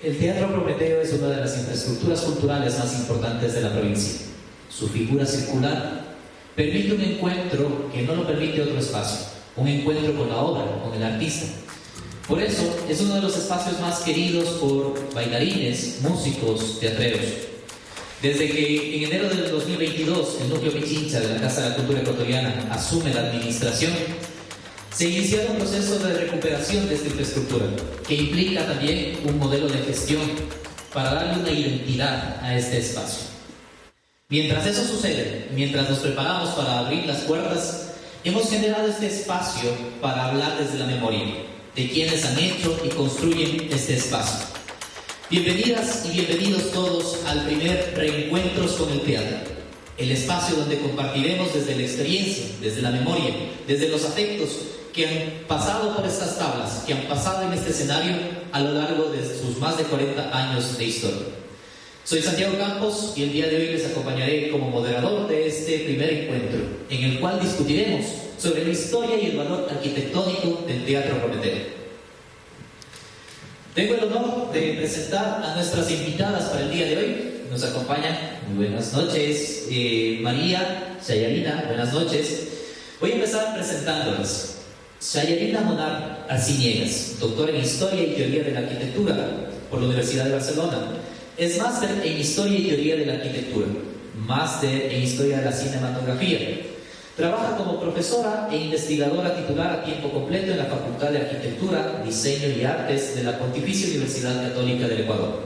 El Teatro Prometeo es una de las infraestructuras culturales más importantes de la provincia. Su figura circular permite un encuentro que no lo permite otro espacio, un encuentro con la obra, con el artista. Por eso es uno de los espacios más queridos por bailarines, músicos, teatreros. Desde que en enero del 2022 el núcleo Pichincha de la Casa de la Cultura Ecuatoriana asume la administración, se inició un proceso de recuperación de esta infraestructura, que implica también un modelo de gestión para darle una identidad a este espacio. Mientras eso sucede, mientras nos preparamos para abrir las puertas, hemos generado este espacio para hablar desde la memoria, de quienes han hecho y construyen este espacio. Bienvenidas y bienvenidos todos al primer Reencuentros con el Teatro, el espacio donde compartiremos desde la experiencia, desde la memoria, desde los afectos que han pasado por estas tablas, que han pasado en este escenario a lo largo de sus más de 40 años de historia. Soy Santiago Campos y el día de hoy les acompañaré como moderador de este primer encuentro, en el cual discutiremos sobre la historia y el valor arquitectónico del Teatro Prometeo. Tengo el honor de presentar a nuestras invitadas para el día de hoy. Nos acompañan, muy buenas noches, María Shayarina, buenas noches. Voy a empezar presentándolas. Shayarina Monar Arciniegas, doctora en Historia y Teoría de la Arquitectura por la Universidad de Barcelona. Es máster en Historia y Teoría de la Arquitectura, máster en Historia de la Cinematografía. Trabaja como profesora e investigadora titular a tiempo completo en la Facultad de Arquitectura, Diseño y Artes de la Pontificia Universidad Católica del Ecuador.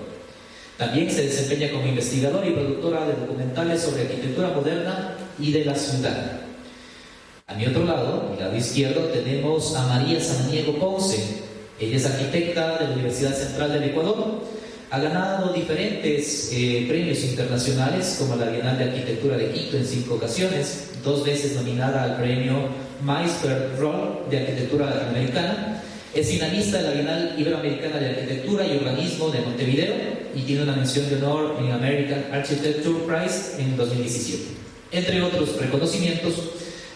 También se desempeña como investigadora y productora de documentales sobre arquitectura moderna y de la ciudad. A mi otro lado, mi lado izquierdo, tenemos a María Samaniego Ponce. Ella es arquitecta de la Universidad Central del Ecuador. Ha ganado diferentes premios internacionales, como la Bienal de Arquitectura de Quito en 5 ocasiones, 2 veces nominada al premio Meister-Roll de Arquitectura Latinoamericana. Es finalista de la Bienal Iberoamericana de Arquitectura y Urbanismo de Montevideo y tiene una mención de honor en American Architecture Prize en 2017. Entre otros reconocimientos,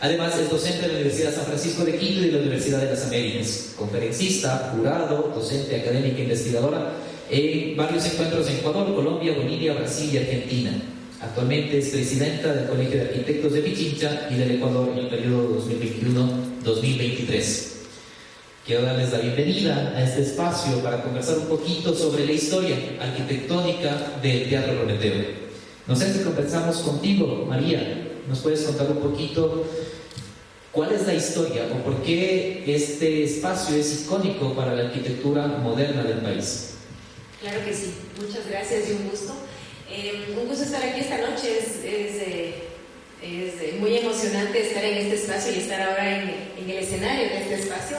además es docente de la Universidad San Francisco de Quito y de la Universidad de las Américas, conferencista, jurado, docente académica e investigadora en varios encuentros en Ecuador, Colombia, Bolivia, Brasil y Argentina. Actualmente es presidenta del Colegio de Arquitectos de Pichincha y del Ecuador en el periodo 2021-2023. Quiero darles la bienvenida a este espacio para conversar un poquito sobre la historia arquitectónica del Teatro Prometeo. No sé si comenzamos contigo, María. ¿Nos puedes contar un poquito cuál es la historia o por qué este espacio es icónico para la arquitectura moderna del país? Claro que sí, muchas gracias y un gusto. Un gusto estar aquí esta noche, es muy emocionante estar en este espacio y estar ahora en el escenario de este espacio.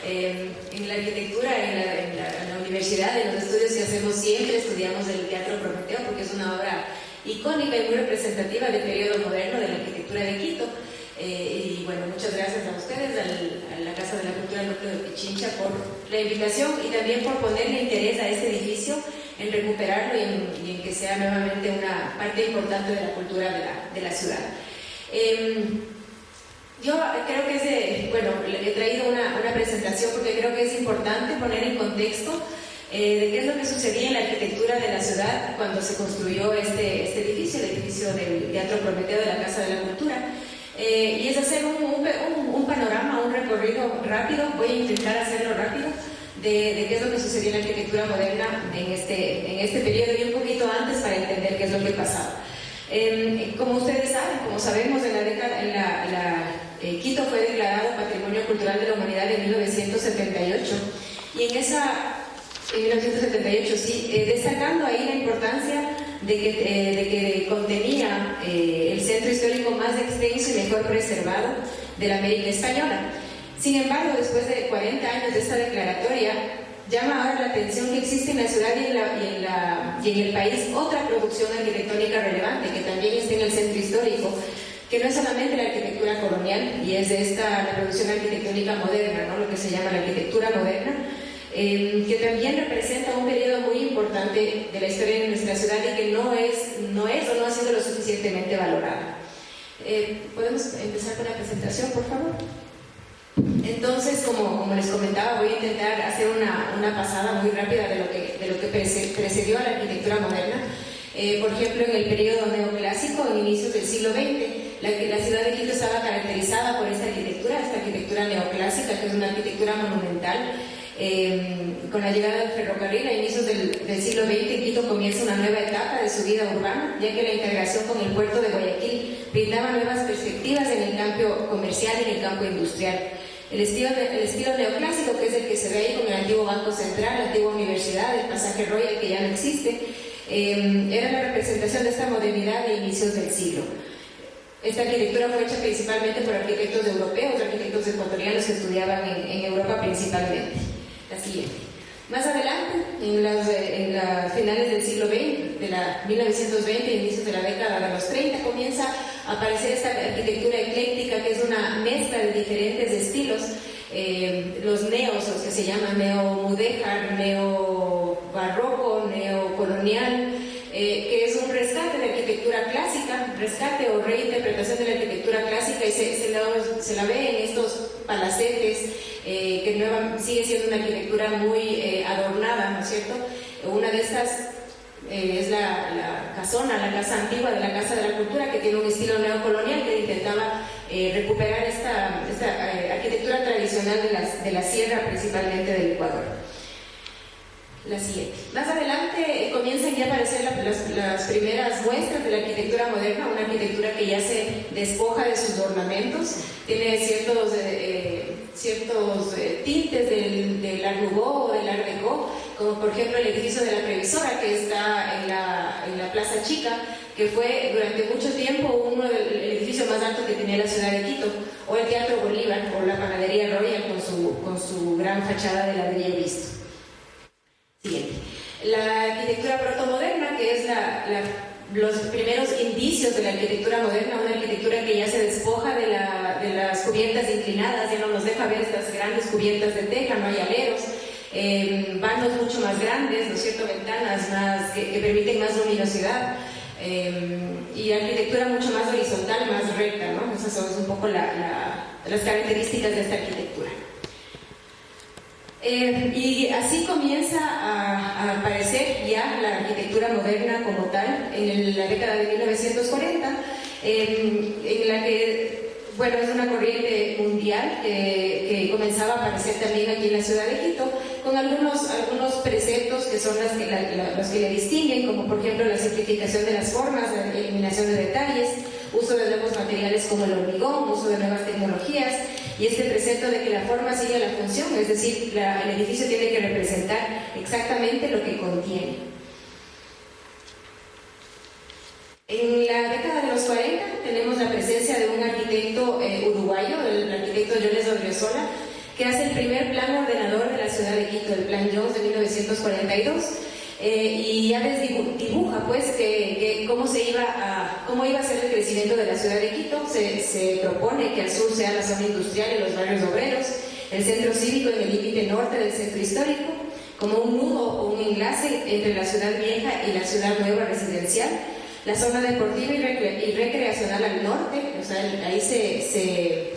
En la arquitectura, en la universidad, en los estudios que hacemos siempre, estudiamos el Teatro Prometeo porque es una obra icónica y muy representativa del periodo moderno de la arquitectura de Quito. Y bueno, muchas gracias a ustedes, a la Casa de la Cultura Núcleo de Pichincha, por la invitación y también por ponerle interés a este edificio, en recuperarlo y en que sea nuevamente una parte importante de la cultura de la ciudad. Yo creo que he traído una presentación porque creo que es importante poner en contexto de qué es lo que sucedía en la arquitectura de la ciudad cuando se construyó este edificio, el edificio del Teatro Prometeo de la Casa de la Cultura. Y es hacer un panorama, un recorrido rápido, voy a intentar hacerlo rápido, de qué es lo que sucedió en la arquitectura moderna en este periodo y un poquito antes para entender qué es lo que pasaba. Como ustedes saben, como sabemos, Quito fue declarado Patrimonio Cultural de la Humanidad en 1978 y en 1978 sí, destacando ahí la importancia de que contenía el centro histórico más extenso y mejor preservado de la América Española. Sin embargo, después de 40 años de esta declaratoria, llama ahora la atención que existe en la ciudad y en el país otra producción arquitectónica relevante que también está en el centro histórico, que no es solamente la arquitectura colonial, y es de la producción arquitectónica moderna, ¿no? Lo que se llama la arquitectura moderna, que también representa un periodo muy importante de la historia de nuestra ciudad y que no ha sido lo suficientemente valorada. ¿Podemos empezar con la presentación, por favor? Entonces, como les comentaba, voy a intentar hacer una pasada muy rápida de lo que precedió a la arquitectura moderna. Por ejemplo, en el periodo neoclásico, en inicios del siglo XX, la ciudad de Quito estaba caracterizada por esta arquitectura neoclásica, que es una arquitectura monumental. Con la llegada del ferrocarril a inicios del siglo XX, Quito comienza una nueva etapa de su vida urbana, ya que la integración con el puerto de Guayaquil brindaba nuevas perspectivas en el campo comercial y en el campo industrial. El estilo neoclásico, que es el que se ve ahí con el antiguo Banco Central, la antigua universidad, el pasaje Royal, que ya no existe, era la representación de esta modernidad de inicios del siglo. Esta arquitectura fue hecha principalmente por arquitectos europeos, arquitectos ecuatorianos que estudiaban en Europa principalmente. La siguiente. Más adelante, en las finales del siglo XX, de la 1920 e inicios de la década de los 30, comienza a aparecer esta arquitectura ecléctica, que es una mezcla de diferentes estilos, los neos, los que se llaman neomudéjar, neobarroco, neocolonial, que es un rescate de arquitectura clásica, rescate o reinterpretación de la arquitectura clásica, y se la ve en estos palacetes, que sigue siendo una arquitectura muy adornada, ¿no es cierto? Una de estas es la casona, la casa antigua de la Casa de la Cultura, que tiene un estilo neocolonial que intentaba recuperar esta arquitectura tradicional de la sierra, principalmente del Ecuador. La siguiente. Más adelante comienzan ya a aparecer las primeras muestras de la arquitectura moderna, una arquitectura que ya se despoja de sus ornamentos, tiene ciertos tintes del Art Nouveau o del Art Deco, como por ejemplo el edificio de la Previsora, que está en la Plaza Chica, que fue durante mucho tiempo el edificio más alto que tenía la ciudad de Quito, o el Teatro Bolívar, o la Panadería Royal con su gran fachada de ladrillo visto. Siguiente. La arquitectura protomoderna, que es los primeros indicios de la arquitectura moderna, una arquitectura que ya se despoja de las cubiertas inclinadas, ya no nos deja ver estas grandes cubiertas de teja, no hay aleros, vanos mucho más grandes, ¿no es cierto?, ventanas que permiten más luminosidad, y arquitectura mucho más horizontal, más recta, ¿no? Esas son un poco las características de esta arquitectura. Y así comienza a aparecer ya la arquitectura moderna como tal en la década de 1940, en la que, bueno, es una corriente mundial que comenzaba a aparecer también aquí en la ciudad de Quito, con algunos preceptos que son los que le distinguen, como por ejemplo la simplificación de las formas, la eliminación de detalles, uso de nuevos materiales como el hormigón, uso de nuevas tecnologías, y este precepto de que la forma sigue la función, es decir, el edificio tiene que representar exactamente lo que contiene. En la década de los 40 tenemos la presencia de un arquitecto uruguayo, el arquitecto Jones Odriozola, que hace el primer plano ordenador de la ciudad de Quito, el Plan Jones de 1942, y ya dibuja pues cómo iba a ser el crecimiento de la ciudad de Quito. Se propone que al sur sea la zona industrial y los barrios obreros, el centro cívico en el límite norte del centro histórico, como un nudo o un enlace entre la ciudad vieja y la ciudad nueva residencial, la zona deportiva y recreacional al norte, o sea, ahí se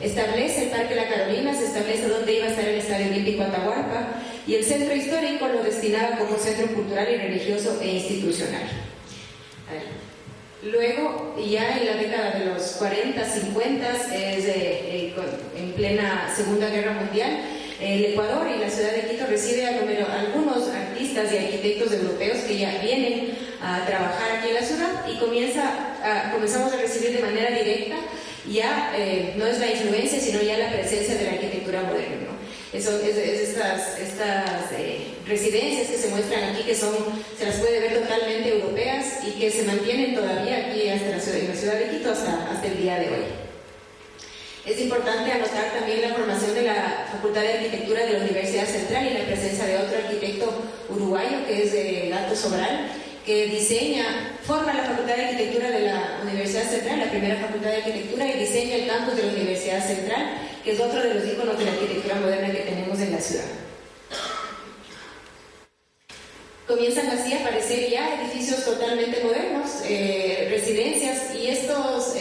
establece el Parque La Carolina, se establece dónde iba a estar el Estadio Olímpico Atahualpa, y el centro histórico lo destinaba como centro cultural y religioso e institucional. Luego, ya en la década de los 40, 50, en plena Segunda Guerra Mundial, el Ecuador y la ciudad de Quito recibe algunos artistas y arquitectos europeos que ya vienen a trabajar aquí en la ciudad, y comenzamos a recibir de manera directa ya no es la influencia, sino ya la presencia de la arquitectura moderna, ¿no? Es estas residencias que se muestran aquí, que se las puede ver totalmente europeas y que se mantienen todavía aquí en la ciudad de Quito hasta el día de hoy. Es importante anotar también la formación de la Facultad de Arquitectura de la Universidad Central y la presencia de otro arquitecto uruguayo, que es de Gato Sobral, que forma la Facultad de Arquitectura de la Universidad Central, la primera Facultad de Arquitectura, y diseña el campus de la Universidad Central, que es otro de los íconos de la arquitectura moderna que tenemos en la ciudad. Comienzan así a aparecer ya edificios totalmente modernos, residencias, y estos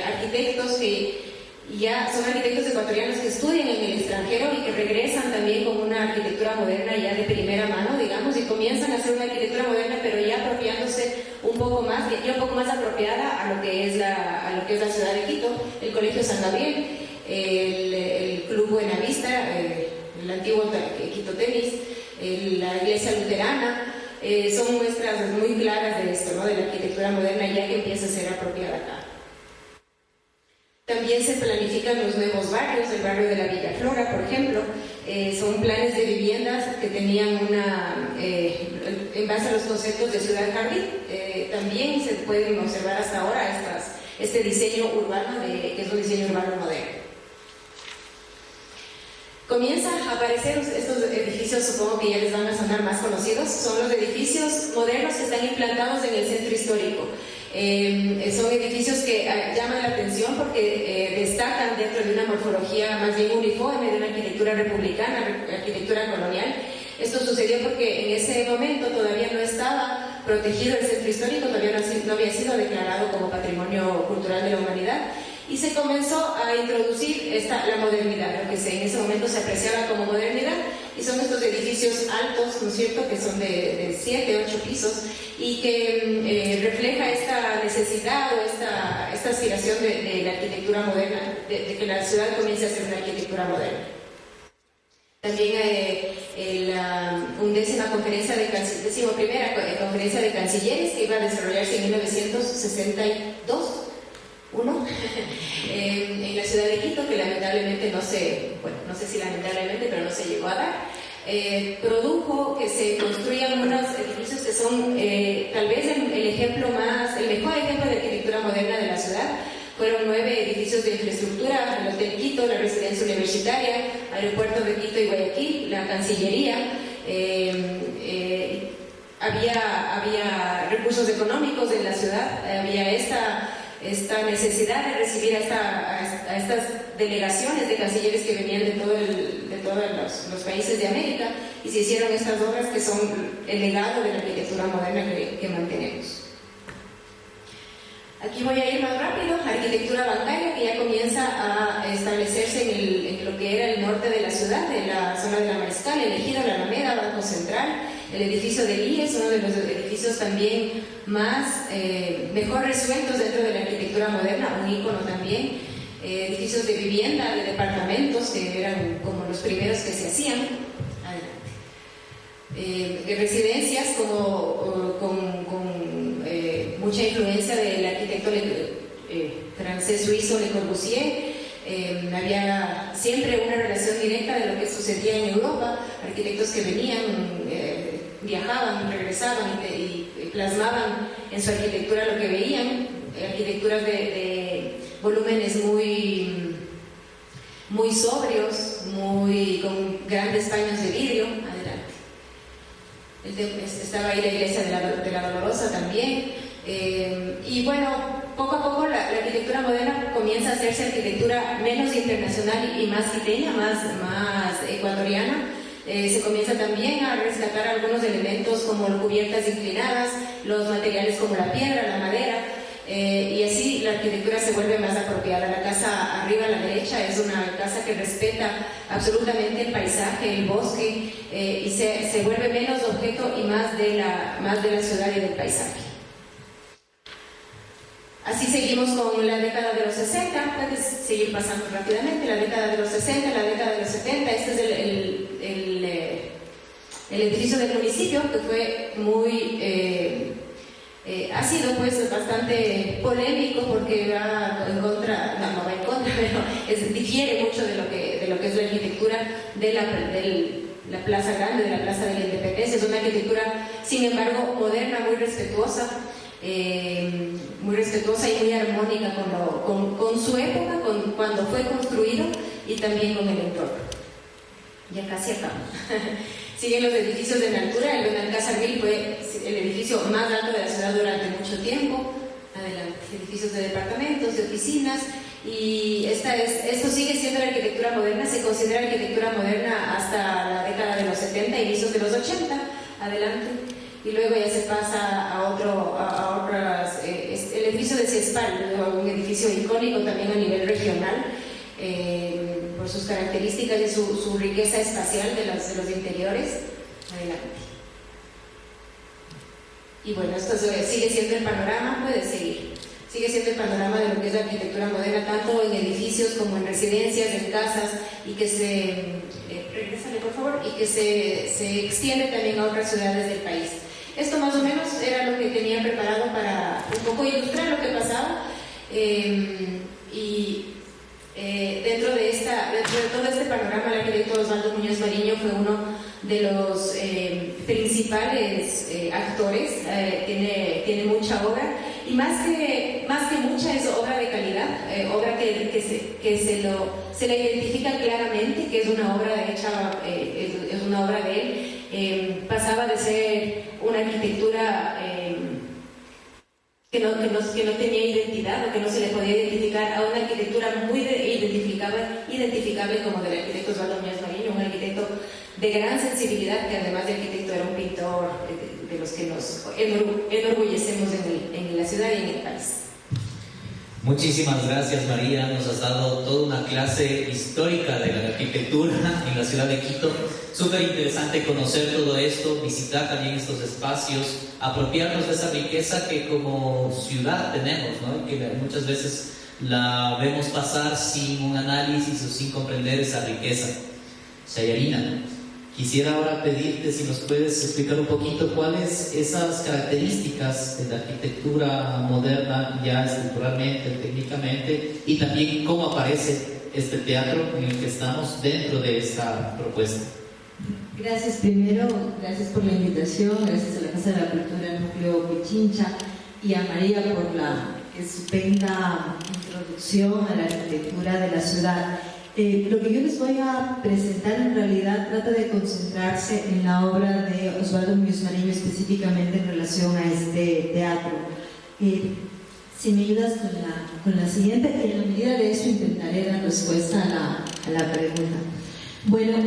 arquitectos que y ya son arquitectos ecuatorianos que estudian en el extranjero y que regresan también con una arquitectura moderna ya de primera mano, digamos, y comienzan a hacer una arquitectura moderna, pero ya apropiándose un poco más apropiada a lo que es la ciudad de Quito, el Colegio San Gabriel, el Club Buenavista, el antiguo Quito Tenis, la Iglesia Luterana, son muestras muy claras de esto, ¿no? De la arquitectura moderna ya que empieza a ser apropiada acá. También se planifican los nuevos barrios, el barrio de la Villa Flora, por ejemplo. Son planes de viviendas que tenían en base a los conceptos de ciudad jardín. También se pueden observar hasta ahora este diseño urbano, que es un diseño urbano moderno. Comienzan a aparecer estos edificios, supongo que ya les van a sonar más conocidos, son los edificios modernos que están implantados en el centro histórico. Son edificios que llaman la atención porque destacan dentro de una morfología más bien uniforme de una arquitectura republicana, arquitectura colonial. Esto sucedió porque en ese momento todavía no estaba protegido el centro histórico, todavía no había sido declarado como Patrimonio Cultural de la Humanidad, y se comenzó a introducir la modernidad, lo que en ese momento se apreciaba como modernidad, y son estos edificios altos, ¿no es cierto?, que son de 7, 8 pisos, y que refleja esta necesidad o esta aspiración de la arquitectura moderna, de que la ciudad comience a ser una arquitectura moderna. También la 11ª conferencia conferencia de cancilleres, que iba a desarrollarse en 1962, en la ciudad de Quito, que lamentablemente no sé si lamentablemente, pero no se llegó a dar, produjo que se construyan unos edificios que son tal vez el mejor ejemplo de arquitectura moderna de la ciudad. Fueron 9 edificios de infraestructura: el Hotel Quito, la Residencia Universitaria, Aeropuerto de Quito y Guayaquil, la Cancillería. Había recursos económicos en la ciudad, había esta necesidad de recibir a estas delegaciones de cancilleres que venían de todos los países de América, y se hicieron estas obras que son el legado de la arquitectura moderna que mantenemos. Aquí voy a ir más rápido. Arquitectura bancaria, que ya comienza a establecerse en lo que era el norte de la ciudad, en la zona de la Mariscal, el Ejido, la Alameda, Banco Central, el edificio del IES, uno de los edificios también mejor resueltos dentro de la arquitectura moderna, un ícono también. Edificios de vivienda, de departamentos, que eran como los primeros que se hacían. Residencias con mucha influencia del arquitecto francés-suizo Le Corbusier. Había siempre una relación directa de lo que sucedía en Europa, arquitectos que venían, viajaban, regresaban y plasmaban en su arquitectura lo que veían, arquitecturas de volúmenes muy sobrios, con grandes paños de vidrio. Adelante. Estaba ahí la iglesia de la Dolorosa también. Y bueno, poco a poco la arquitectura moderna comienza a hacerse arquitectura menos internacional y más quiteña, más ecuatoriana. Se comienza también a rescatar algunos elementos como cubiertas inclinadas, los materiales como la piedra, la madera, y así la arquitectura se vuelve más apropiada. La casa arriba a la derecha es una casa que respeta absolutamente el paisaje, el bosque, y se vuelve menos objeto y más de la ciudad y del paisaje. Así seguimos con la década de los 60, puedes seguir pasando rápidamente, la década de los 60, la década de los 70, este es el edificio del municipio, que fue ha sido pues bastante polémico porque va en contra, pero difiere mucho de lo que es la arquitectura de la Plaza Grande, de la Plaza de la Independencia. Es una arquitectura, sin embargo, moderna, muy respetuosa y muy armónica con su época, cuando fue construido, y también con el entorno. Ya casi acabo. Siguen los edificios en altura. El Benalcázar-Vil fue el edificio más alto de la ciudad durante mucho tiempo. Adelante. Edificios de departamentos, de oficinas, y esto sigue siendo la arquitectura moderna. Se considera arquitectura moderna hasta la década de los 70, inicios de los 80. Adelante. Y luego ya se pasa a otras. El edificio de Cespal, un edificio icónico también a nivel regional. por sus características y su riqueza espacial de los interiores. Adelante. Y bueno, esto sigue siendo el panorama, puede seguir. Sigue siendo el panorama de lo que es la arquitectura moderna, tanto en edificios como en residencias, en casas, y que regrésale por favor, y que se extiende también a otras ciudades del país. Esto más o menos era lo que tenía preparado para un poco ilustrar lo que pasaba. Dentro de todo este panorama, el arquitecto Osvaldo Muñoz Mariño fue uno de los principales actores. Tiene mucha obra, y más que mucha es obra de calidad, obra que se la identifica claramente, que es una obra hecha, es una obra de él. Pasaba de ser una arquitectura que no tenía identidad, o que no se le podía identificar, a una arquitectura muy identificable como del arquitecto Osvaldo Muñoz Mariño, un arquitecto de gran sensibilidad, que además de arquitecto era un pintor de los que nos enorgullecemos en la ciudad y en el país. Muchísimas gracias, María. Nos has dado toda una clase histórica de la arquitectura en la ciudad de Quito. Súper interesante conocer todo esto, visitar también estos espacios, apropiarnos de esa riqueza que como ciudad tenemos, ¿no? Que muchas veces la vemos pasar sin un análisis o sin comprender esa riqueza. Shayarina, quisiera ahora pedirte si nos puedes explicar un poquito cuáles esas características de la arquitectura moderna, ya estructuralmente, técnicamente, y también cómo aparece este teatro en el que estamos dentro de esta propuesta. Gracias primero, gracias por la invitación, gracias a la Casa de la Cultura Núcleo Pichincha y a María por la estupenda introducción a la arquitectura de la ciudad. Lo que yo les voy a presentar en realidad trata de concentrarse en la obra de Osvaldo Muñoz Mariño, específicamente en relación a este teatro. Si me ayudas con la siguiente, en la medida de eso intentaré dar respuesta a la pregunta. Bueno,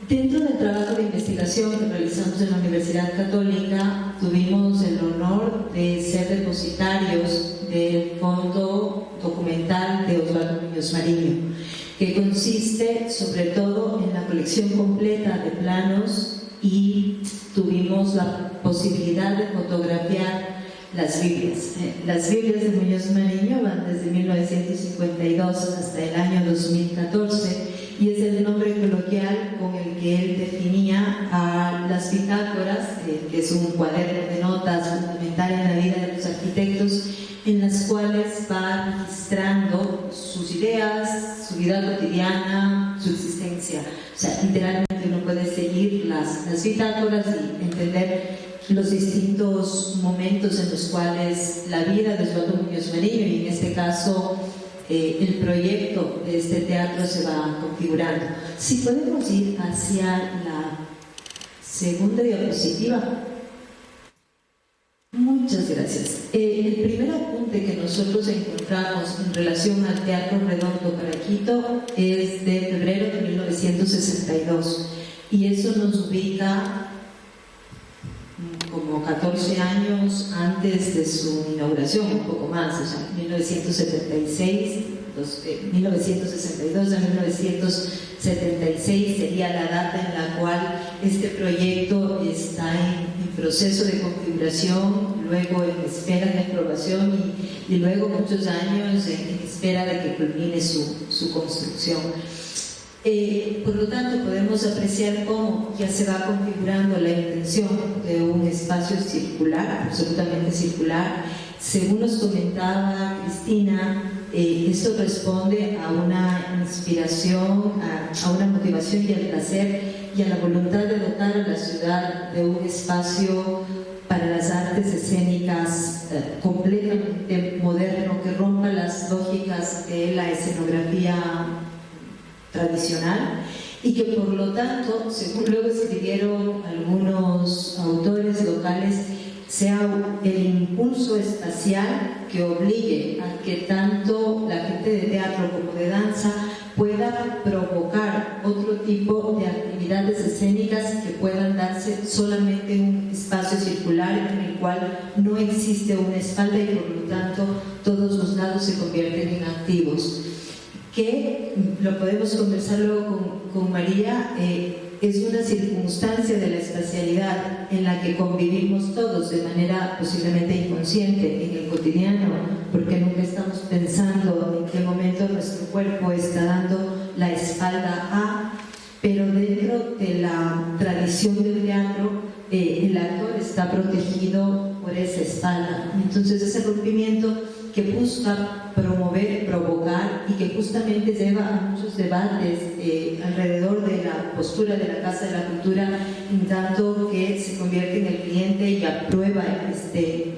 dentro del trabajo de investigación que realizamos en la Universidad Católica, tuvimos el honor de ser depositarios del fondo documental de Osvaldo Muñoz Mariño, que consiste sobre todo en la colección completa de planos, y tuvimos la posibilidad de fotografiar las Biblias. Las Biblias de Muñoz Mariño van desde 1952 hasta el año 2014, y es el nombre coloquial con el que él definía a las bitácoras, que es un cuaderno de notas fundamental en la vida de los arquitectos, en las cuales va registrando sus ideas, su vida cotidiana, su existencia. O sea, literalmente uno puede seguir las bitácoras y entender los distintos momentos en los cuales la vida de Osvaldo Muñoz Mariño, y en este caso el proyecto de este teatro, se va configurando. Si podemos ir hacia la segunda diapositiva. Muchas gracias. El primer apunte que nosotros encontramos en relación al Teatro Redondo para Quito es de febrero de 1962, y eso nos ubica como 14 años antes de su inauguración, un poco más, o sea, 1962 a 1976 sería la data en la cual este proyecto está en proceso de configuración, luego en espera de aprobación y luego muchos años en espera de que culmine su construcción. Por lo tanto, podemos apreciar cómo ya se va configurando la intención de un espacio circular, absolutamente circular. Según nos comentaba Cristina, esto responde a una inspiración, a una motivación y al placer y a la voluntad de dotar a la ciudad de un espacio para las artes escénicas completamente moderno, que rompa las lógicas de la escenografía tradicional, y que por lo tanto, según luego escribieron algunos autores locales, sea el impulso espacial que obligue a que tanto la gente de teatro como de danza pueda provocar otro tipo de actividades escénicas que puedan darse solamente en un espacio circular en el cual no existe una espalda y por lo tanto todos los lados se convierten en activos. que lo podemos conversar luego con María, es una circunstancia de la espacialidad en la que convivimos todos de manera posiblemente inconsciente en el cotidiano, porque nunca estamos pensando en qué momento nuestro cuerpo está dando la espalda a, pero dentro de la tradición del teatro, el actor está protegido por esa espalda. Entonces ese rompimiento que busca promover, provocar y que justamente lleva a muchos debates alrededor de la postura de la Casa de la Cultura, en tanto que se convierte en el cliente y aprueba este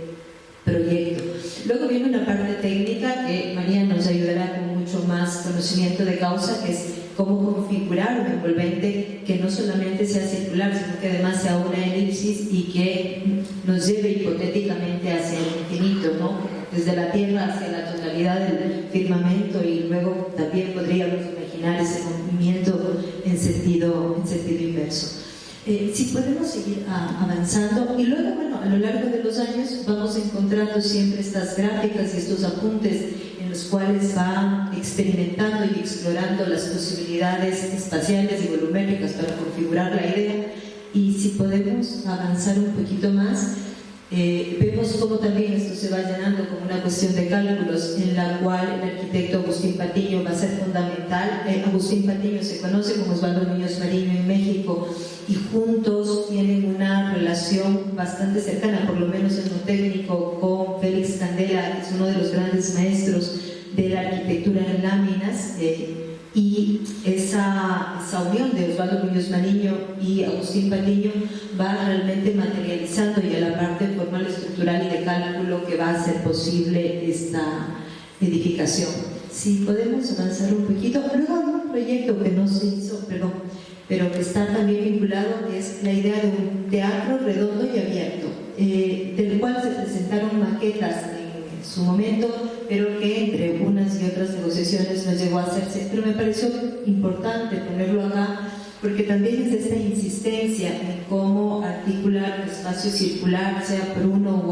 proyecto. Luego viene una parte técnica que María nos ayudará con mucho más conocimiento de causa, que es cómo configurar un envolvente que no solamente sea circular, sino que además sea una elipsis y que nos lleve hipotéticamente hacia el infinito, ¿no? Desde la Tierra hacia la totalidad del firmamento, y luego también podríamos imaginar ese movimiento en sentido inverso. Si podemos seguir avanzando, y luego, bueno, a lo largo de los años vamos encontrando siempre estas gráficas y estos apuntes en los cuales va experimentando y explorando las posibilidades espaciales y volumétricas para configurar la idea. Y si podemos avanzar un poquito más, vemos cómo también esto se va llenando como una cuestión de cálculos, en la cual el arquitecto Agustín Patiño va a ser fundamental. Agustín Patiño se conoce como Osvaldo Muñoz Mariño en México, y juntos tienen una relación bastante cercana, por lo menos en lo técnico, con Félix Candela, que es uno de los grandes maestros de la arquitectura en láminas, y esa unión de Osvaldo Muñoz Mariño y Agustín Patiño va realmente materializando ya la parte formal, estructural y de cálculo que va a hacer posible esta edificación. Si podemos avanzar un poquito. Luego hay un proyecto que no se hizo, pero que está también vinculado, que es la idea de un teatro redondo y abierto, del cual se presentaron maquetas en su momento, pero que entre unas y otras negociaciones no llegó a hacerse. Pero me pareció importante ponerlo acá, porque también es esta insistencia en cómo articular el espacio circular, sea por uno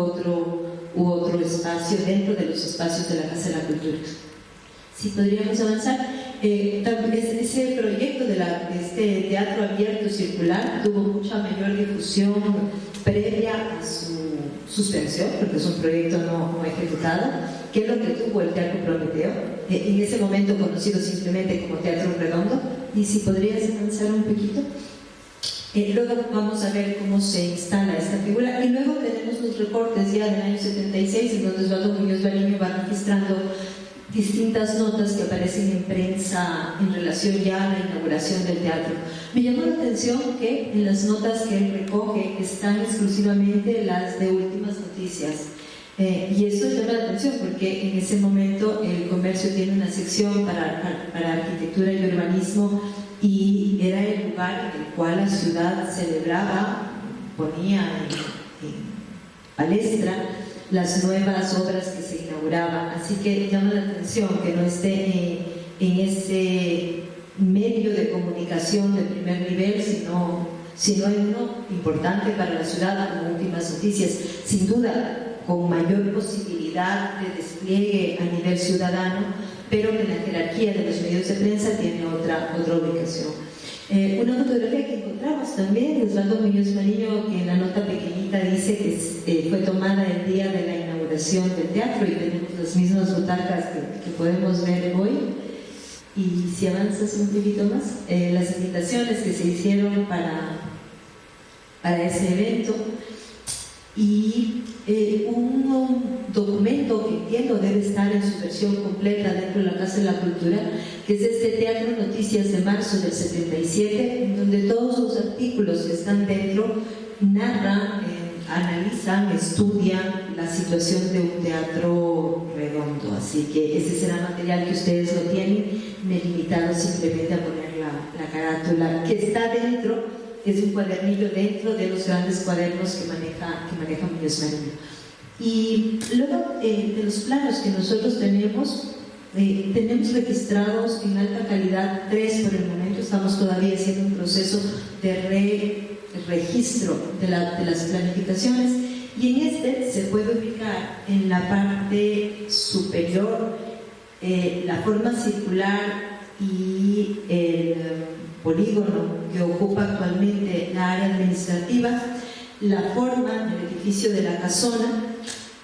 u otro espacio dentro de los espacios de la Casa de la Cultura. Si podríamos avanzar. Ese proyecto de este teatro abierto circular tuvo mucha mayor difusión previa a su suspensión, porque es un proyecto no ejecutado, que es lo que tuvo el Teatro Prometeo, en ese momento conocido simplemente como Teatro Redondo. Y si podrías avanzar un poquito. Luego vamos a ver cómo se instala esta figura, y luego tenemos los reportes ya del año 76, en donde Osvaldo Muñoz Mariño va registrando distintas notas que aparecen en prensa en relación ya a la inauguración del teatro. Me llamó la atención que en las notas que él recoge están exclusivamente las de últimas noticias, y eso llama la atención porque en ese momento el Comercio tiene una sección para arquitectura y urbanismo, y era el lugar en el cual la ciudad celebraba, ponía en palestra las nuevas obras que se inauguraban. Así que llama la atención que no esté en ese medio de comunicación de primer nivel, sino en uno importante para la ciudad como últimas noticias, sin duda con mayor posibilidad de despliegue a nivel ciudadano, pero que la jerarquía de los medios de prensa tiene otra ubicación. Una fotografía que encontramos también de Osvaldo Muñoz Mariño, que en la nota pequeñita dice que fue tomada el día de la inauguración del teatro, y tenemos las mismas butacas que podemos ver hoy. Y si avanzas un poquito más, las invitaciones que se hicieron para ese evento, y un documento que entiendo debe estar en su versión completa dentro de la Casa de la Cultura, que es este Teatro Noticias de marzo del 77, en donde todos los artículos que están dentro narran, analizan, estudian la situación de un teatro redondo. Así que ese será material que ustedes lo tienen. Me he limitado simplemente a poner la carátula que está dentro. Es un cuadernillo dentro de los grandes cuadernos que maneja Muñoz Mariño. Y luego de los planos que nosotros tenemos registrados en alta calidad 3 por el momento. Estamos todavía haciendo un proceso de registro de las planificaciones, y en se puede ubicar en la parte superior la forma circular y el polígono que ocupa actualmente la área administrativa, la forma del edificio de la casona,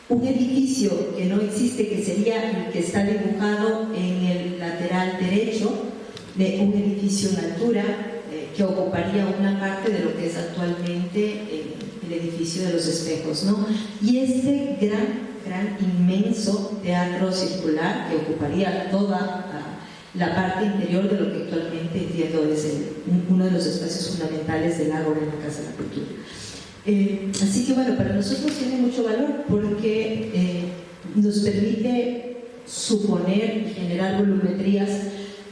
un edificio que no existe, que sería el que está dibujado en el lateral derecho, de un edificio en altura que ocuparía una parte de lo que es actualmente el edificio de los espejos, ¿no? Y este gran, inmenso teatro circular que ocuparía toda la parte interior de lo que actualmente entiendo es uno de los espacios fundamentales del Ágora en la Casa de la Cultura. Así que bueno, para nosotros tiene mucho valor porque nos permite suponer y generar volumetrías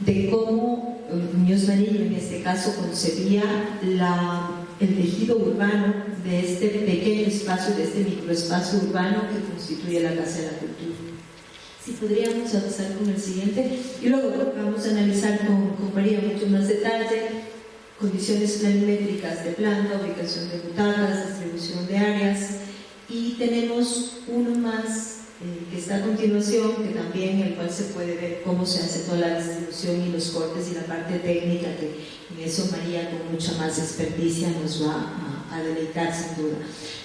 de cómo Muñoz Marín en este caso concebía el tejido urbano de este pequeño espacio, de este microespacio urbano que constituye la Casa de la Cultura. Si podríamos avanzar con el siguiente y luego vamos a analizar con María mucho más detalle condiciones planimétricas de planta, ubicación de butacas, distribución de áreas, y tenemos uno más que está a continuación, que también en el cual se puede ver cómo se hace toda la distribución y los cortes y la parte técnica, que en eso María con mucha más experticia nos va a deleitar sin duda.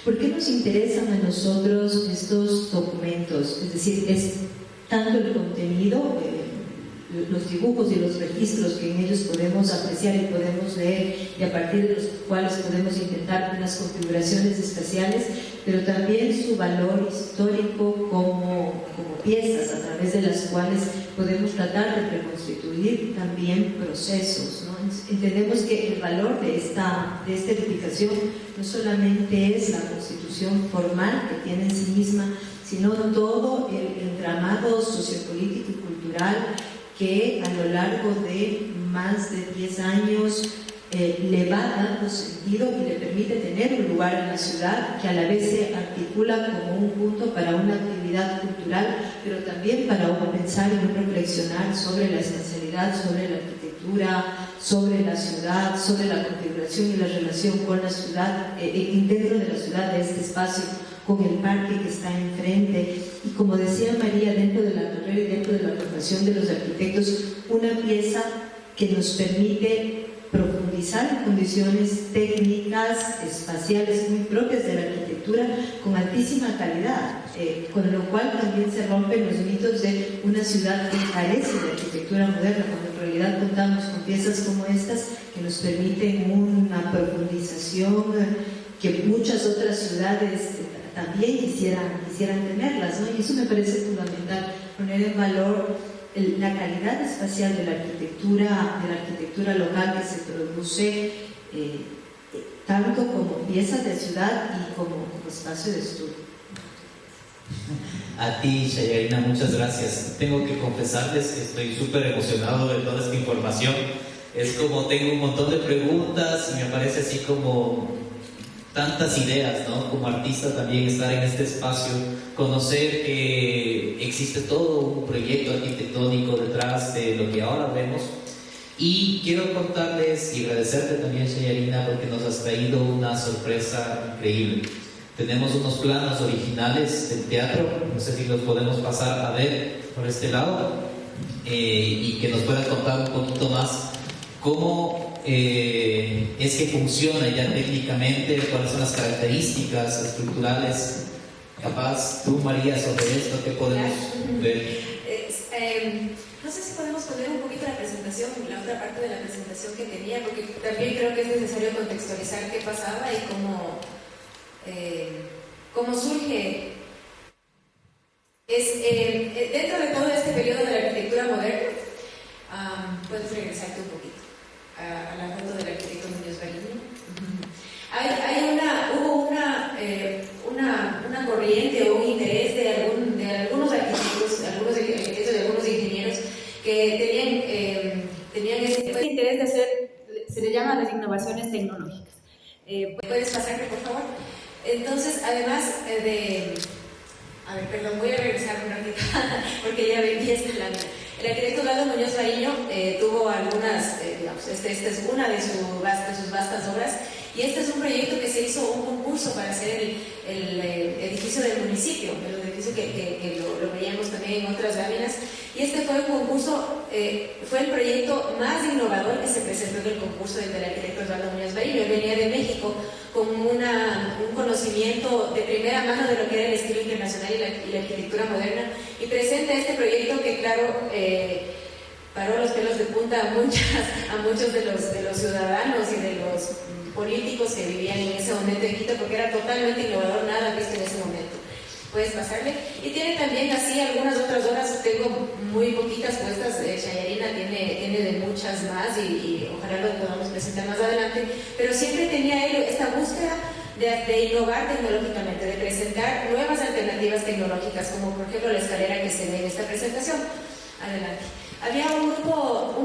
¿Por qué nos interesan a nosotros estos documentos? Es decir, es tanto el contenido, los dibujos y los registros que en ellos podemos apreciar y podemos leer, y a partir de los cuales podemos intentar unas configuraciones espaciales, pero también su valor histórico como piezas a través de las cuales podemos tratar de reconstituir también procesos, ¿no? Entendemos que el valor de esta edificación no solamente es la constitución formal que tiene en sí misma, sino todo el entramado sociopolítico y cultural que a lo largo de más de 10 años le va dando sentido y le permite tener un lugar en la ciudad que a la vez se articula como un punto para una actividad cultural, pero también para un pensar y un reflexionar sobre la espacialidad, sobre la arquitectura, sobre la ciudad, sobre la configuración y la relación con la ciudad, dentro de la ciudad, de este espacio, con el parque que está enfrente, y como decía María, dentro de la carrera y dentro de la formación de los arquitectos, una pieza que nos permite profundizar en condiciones técnicas, espaciales muy propias de la arquitectura, con altísima calidad, con lo cual también se rompen los mitos de una ciudad que carece de arquitectura moderna, cuando en realidad contamos con piezas como estas que nos permiten una profundización que muchas otras ciudades también quisieran tenerlas, ¿no? Y eso me parece fundamental, poner en valor la calidad espacial de la arquitectura local que se produce tanto como piezas de ciudad y como espacio de estudio. A ti, Shayarina, muchas gracias. Tengo que confesarles que estoy súper emocionado de toda esta información. Es como tengo un montón de preguntas y me parece así como tantas ideas, ¿no? Como artista también estar en este espacio, conocer que existe todo un proyecto arquitectónico detrás de lo que ahora vemos. Y quiero contarles y agradecerte también, Shayarina, porque nos has traído una sorpresa increíble. Tenemos unos planos originales del teatro, no sé si los podemos pasar a ver por este lado, y que nos puedas contar un poquito más cómo es que funciona ya técnicamente, cuáles son las características estructurales. Capaz tú, María, sobre esto, ¿qué podemos ver? No sé si podemos poner un poquito la presentación, la otra parte de la presentación que tenía, porque también creo que es necesario contextualizar qué pasaba y cómo surge. Dentro de todo este periodo de la arquitectura moderna, puedes regresarte un poquito a la foto del arquitecto Muñoz Marín. Hubo una corriente o un interés de algunos arquitectos, de algunos ingenieros que tenían ese interés de hacer, se le llama las innovaciones tecnológicas. ¿Puedes pasarme, por favor? Entonces, además voy a regresar un ratito, porque ya vi esta lámina. El arquitecto Osvaldo Muñoz Marín tuvo algunas, esta es una de sus vastas obras, y este es un proyecto que se hizo un concurso para hacer el edificio del municipio, el edificio que lo veíamos también en otras láminas, Y este fue un concurso, fue el proyecto más innovador que se presentó en el concurso del arquitecto Osvaldo Muñoz Marinho. Él venía de México con un conocimiento de primera mano de lo que era el estilo internacional y la arquitectura moderna, y presenta este proyecto que, claro, paró los pelos de punta a muchos de los ciudadanos y de los políticos que vivían en ese momento en Quito, porque era totalmente innovador, nada visto en ese momento. Puedes pasarle. Y tiene también así algunas otras obras, tengo muy poquitas puestas, Chayarina tiene de muchas más y ojalá lo podamos presentar más adelante, pero siempre tenía él esta búsqueda de innovar tecnológicamente, de presentar nuevas alternativas tecnológicas, como por ejemplo la escalera que se ve en esta presentación. Adelante. Había un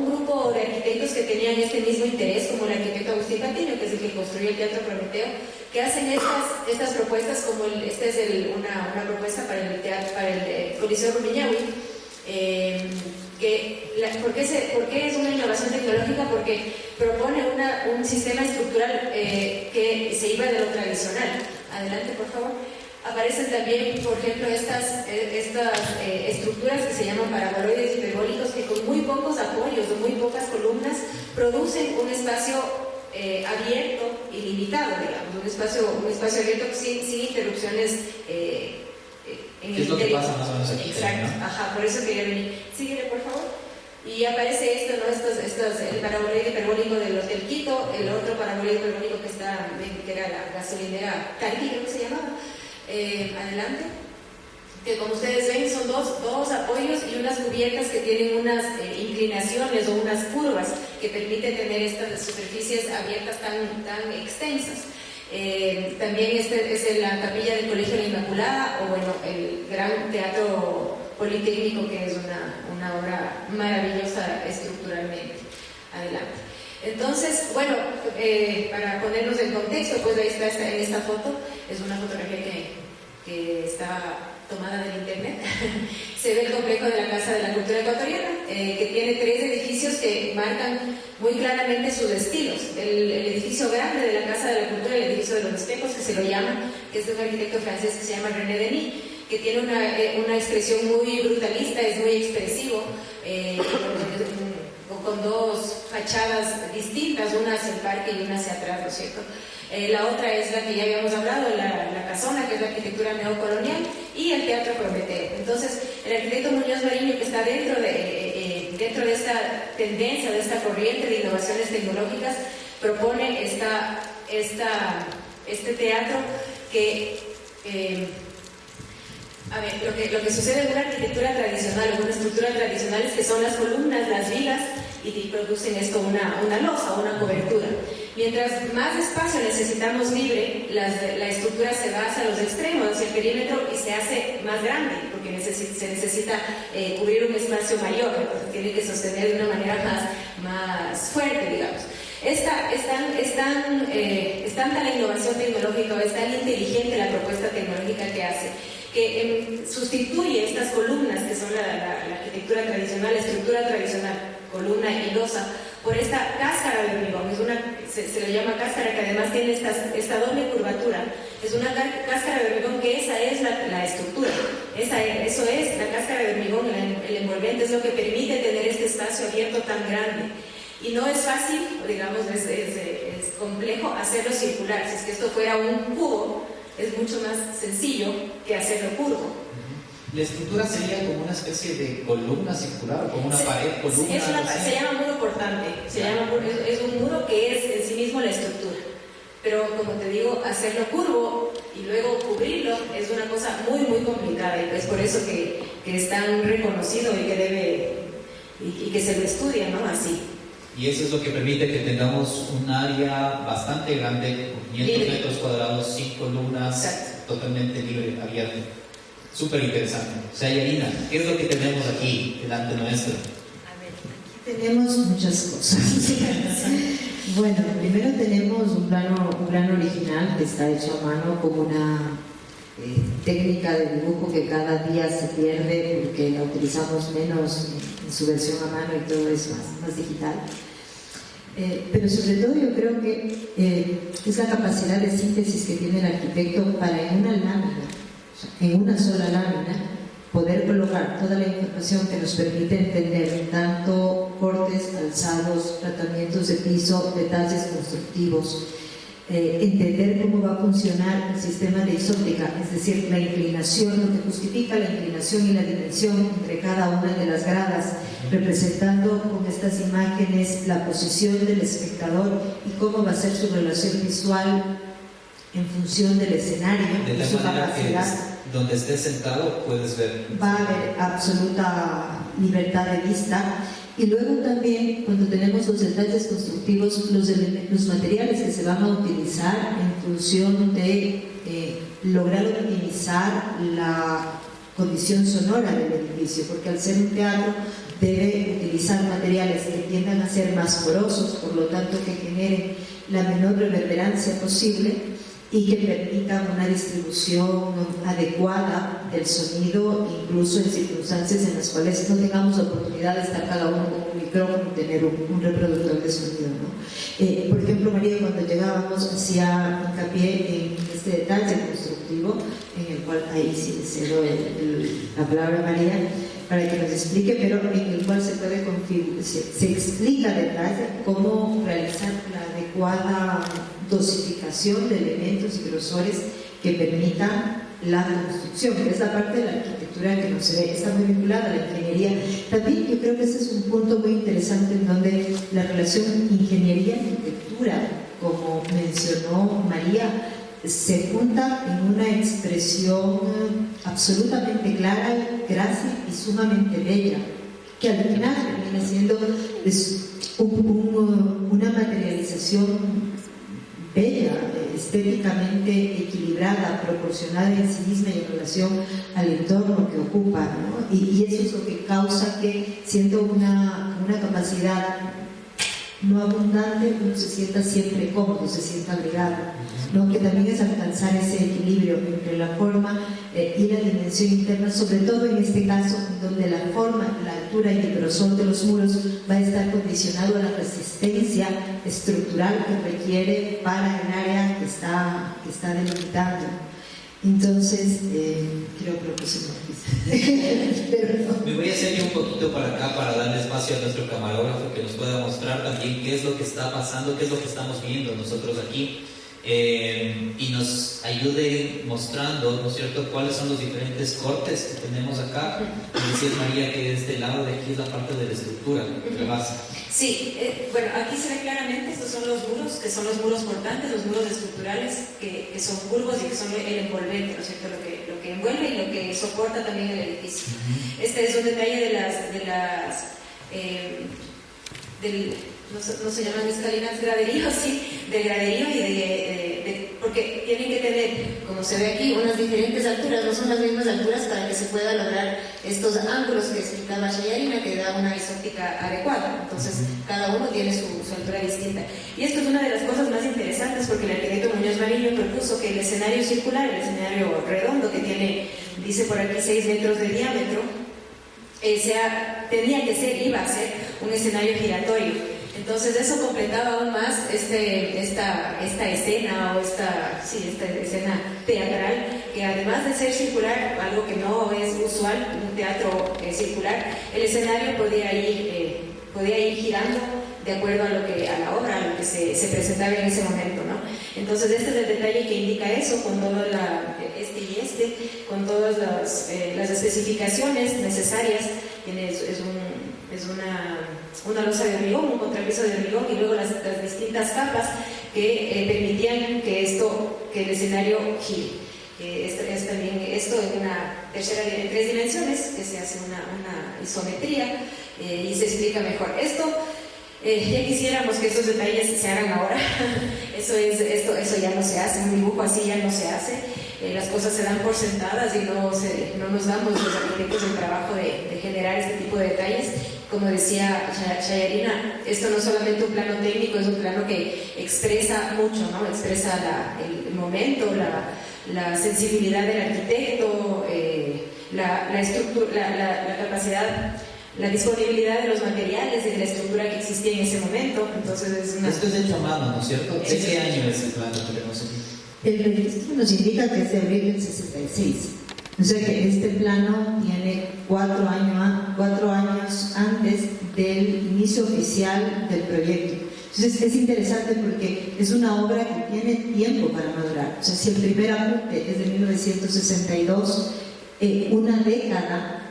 grupo de arquitectos que tenían este mismo interés, como el arquitecto Agustín Patiño, que es el que construyó el Teatro Prometeo, que hacen estas propuestas, como esta es una propuesta para el Coliseo Rumiñahui. ¿Por qué es una innovación tecnológica? Porque propone un sistema estructural que se iba de lo tradicional. Adelante, por favor. Aparecen también, por ejemplo, estas estructuras que se llaman paraboloides hiperbólicos, que con muy pocos apoyos o muy pocas columnas producen un espacio abierto y limitado, digamos, un espacio abierto sin interrupciones en el ¿Qué es lo que interior. pasa más o menos aquí? Exacto, ¿No? ajá, por eso quería venir. Síguele, por favor. Y aparece esto, ¿no? El paraboloide hiperbólico del Hotel Quito, el otro paraboloide hiperbólico que era la gasolinera Caribe, creo que se llamaba. Adelante, que como ustedes ven son dos apoyos y unas cubiertas que tienen unas inclinaciones o unas curvas que permiten tener estas superficies abiertas tan extensas. También es la capilla del Colegio de la Inmaculada, o bueno, el Gran Teatro Politécnico, que es una obra maravillosa estructuralmente. Adelante. Entonces, bueno, para ponernos en contexto, pues ahí está en esta foto, es una fotografía que está tomada del internet. Se ve el complejo de la Casa de la Cultura Ecuatoriana, que tiene 3 edificios que marcan muy claramente sus estilos. El edificio grande de la Casa de la Cultura, el edificio de los espejos, que se lo llama, que es de un arquitecto francés que se llama René Denis, que tiene una expresión muy brutalista, es muy expresivo, con 2 fachadas distintas, una hacia el parque y una hacia atrás, ¿no es cierto? La otra es la que ya habíamos hablado, la casona, que es la arquitectura neocolonial, y el Teatro Prometeo. Entonces, el arquitecto Muñoz Marinho, que está dentro de esta tendencia, de esta corriente de innovaciones tecnológicas, propone este teatro que... A ver, lo que sucede en una arquitectura tradicional, en una estructura tradicional, es que son las columnas, las vigas, y producen esto una losa, una cobertura. Mientras más espacio necesitamos libre, la estructura se va hacia los extremos, hacia el perímetro, y se hace más grande, porque se necesita cubrir un espacio mayor, entonces tiene que sostener de una manera más fuerte, digamos. Es tanta la innovación tecnológica, o es tan inteligente la propuesta tecnológica que hace, que sustituye estas columnas, que son la arquitectura tradicional, la estructura tradicional, columna y losa, por esta cáscara de hormigón. Se le llama cáscara, que además tiene esta doble curvatura. Es una cáscara de hormigón, que esa es la estructura. Eso es la cáscara de hormigón, el envolvente, es lo que permite tener este espacio abierto tan grande. Y no es fácil, digamos, es complejo hacerlo circular. Si es que esto fuera un cubo, es mucho más sencillo que hacerlo curvo. La estructura sería como una especie de columna circular, o como una pared, columna. Se llama muro portante, es un muro que es en sí mismo la estructura. Pero como te digo, hacerlo curvo y luego cubrirlo es una cosa muy, muy complicada, y es por eso que es tan reconocido y que se lo estudia, ¿no? Así. Y eso es lo que permite que tengamos un área bastante grande, 500 metros cuadrados, sin columnas, exacto, totalmente libre, abierto. Súper interesante. Chayarina, ¿qué es lo que tenemos aquí delante nuestro? A ver, aquí tenemos muchas cosas. Bueno, primero tenemos un plano original que está hecho a mano con una técnica de dibujo que cada día se pierde porque la utilizamos menos en su versión a mano, y todo es más digital. Pero sobre todo yo creo que es la capacidad de síntesis que tiene el arquitecto para en una lámina, en una sola lámina, poder colocar toda la información que nos permite entender tanto cortes, alzados, tratamientos de piso, detalles constructivos, entender cómo va a funcionar el sistema de isóptica, es decir, la inclinación, lo que justifica la inclinación y la dimensión entre cada una de las gradas, representando con estas imágenes la posición del espectador y cómo va a ser su relación visual en función del escenario, de su tal manera capacidad. que donde estés sentado puedes ver. Va a haber absoluta libertad de vista. Y luego también, cuando tenemos los detalles constructivos, los materiales que se van a utilizar en función de lograr optimizar la condición sonora del edificio, porque al ser un teatro debe utilizar materiales que tiendan a ser más porosos, por lo tanto que generen la menor reverberancia posible y que permitan una distribución adecuada del sonido, incluso en circunstancias en las cuales no tengamos la oportunidad de estar cada uno con un micrófono y tener un reproductor de sonido, ¿no? Por ejemplo, María, cuando llegábamos hacía hincapié en este detalle constructivo, en el cual ahí sí le cedo la palabra a María para que nos explique, pero en el cual se puede se explica detalle cómo realizar la adecuada dosificación de elementos y grosores que permitan la construcción, que es la parte de la arquitectura que no se ve, está muy vinculada a la ingeniería. También yo creo que ese es un punto muy interesante en donde la relación ingeniería-arquitectura, como mencionó María, se junta en una expresión absolutamente clara, grácil y sumamente bella, que al final viene siendo una materialización bella, estéticamente equilibrada, proporcionada en sí misma y en relación al entorno que ocupa, ¿no? Y eso es lo que causa que, siendo una capacidad no abundante, uno se sienta siempre cómodo, se sienta abrigado, ¿no? Que también es alcanzar ese equilibrio entre la forma y la dimensión interna, sobre todo en este caso donde la forma, la altura y el grosor de los muros va a estar condicionado a la resistencia estructural que requiere para el área que está delimitando. Entonces, creo que se Me voy a hacer yo un poquito para acá para darle espacio a nuestro camarógrafo que nos pueda mostrar también qué es lo que está pasando, qué es lo que estamos viendo nosotros aquí, y nos ayude mostrando, ¿no es cierto?, cuáles son los diferentes cortes que tenemos acá. Y decía María que de este lado de aquí es la parte de la estructura, de la base. Sí, bueno, aquí se ve claramente, estos son los muros, que son los muros portantes, los muros estructurales, que son curvos y que son el envolvente, ¿no es cierto?, lo que envuelve y lo que soporta también el edificio. Este es un detalle no se llaman escalinas, graderíos, sí, de graderío y porque tienen que tener, como se ve aquí, unas diferentes alturas, no son las mismas alturas para que se pueda lograr estos ángulos que explicaba Shayarina, que da una isóptica adecuada. Entonces, cada uno tiene su altura distinta. Y esto es una de las cosas más interesantes porque el arquitecto Muñoz Mariño propuso que el escenario circular, el escenario redondo que tiene, dice por aquí, 6 metros de diámetro, iba a ser un escenario giratorio. Entonces eso completaba aún más esta escena o esta escena teatral, que además de ser circular, algo que no es usual, un teatro circular, el escenario podía ir girando de acuerdo a la obra, a lo que se presentaba en ese momento, ¿no? Entonces este es el detalle que indica eso, con todo con todas las especificaciones necesarias. Es una losa de hormigón, un contrapeso de hormigón y luego las distintas capas que permitían que el escenario gire. Es también esto en en 3 dimensiones, que se hace una isometría y se explica mejor. Ya quisiéramos que estos detalles se hagan ahora. Eso ya no se hace, un dibujo así ya no se hace. Las cosas se dan por sentadas y no nos damos los arquitectos el trabajo de generar este tipo de detalles. Como decía Shayarina, esto no es solamente un plano técnico, es un plano que expresa mucho, ¿no? Expresa el momento, la sensibilidad del arquitecto, la estructura, la capacidad, la disponibilidad de los materiales y de la estructura que existía en ese momento. Entonces Esto es hecho a mano, ¿no es cierto? ¿De qué año es el plano que tenemos aquí? El registro nos indica que es de abril del 66. O sea que este plano tiene 4 años antes del inicio oficial del proyecto. Entonces es interesante porque es una obra que tiene tiempo para madurar. O sea, si el primer apunte es de 1962, una década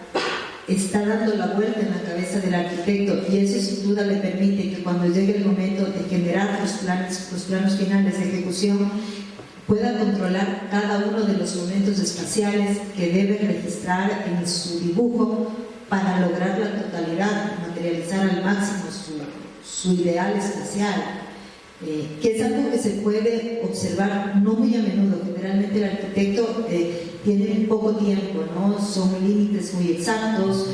está dando la vuelta en la cabeza del arquitecto, y eso sin duda le permite que cuando llegue el momento de generar los planos finales de ejecución, pueda controlar cada uno de los momentos espaciales que debe registrar en su dibujo para lograr la totalidad, materializar al máximo su ideal espacial, que es algo que se puede observar no muy a menudo. Generalmente el arquitecto tiene poco tiempo, ¿no? Son límites muy exactos,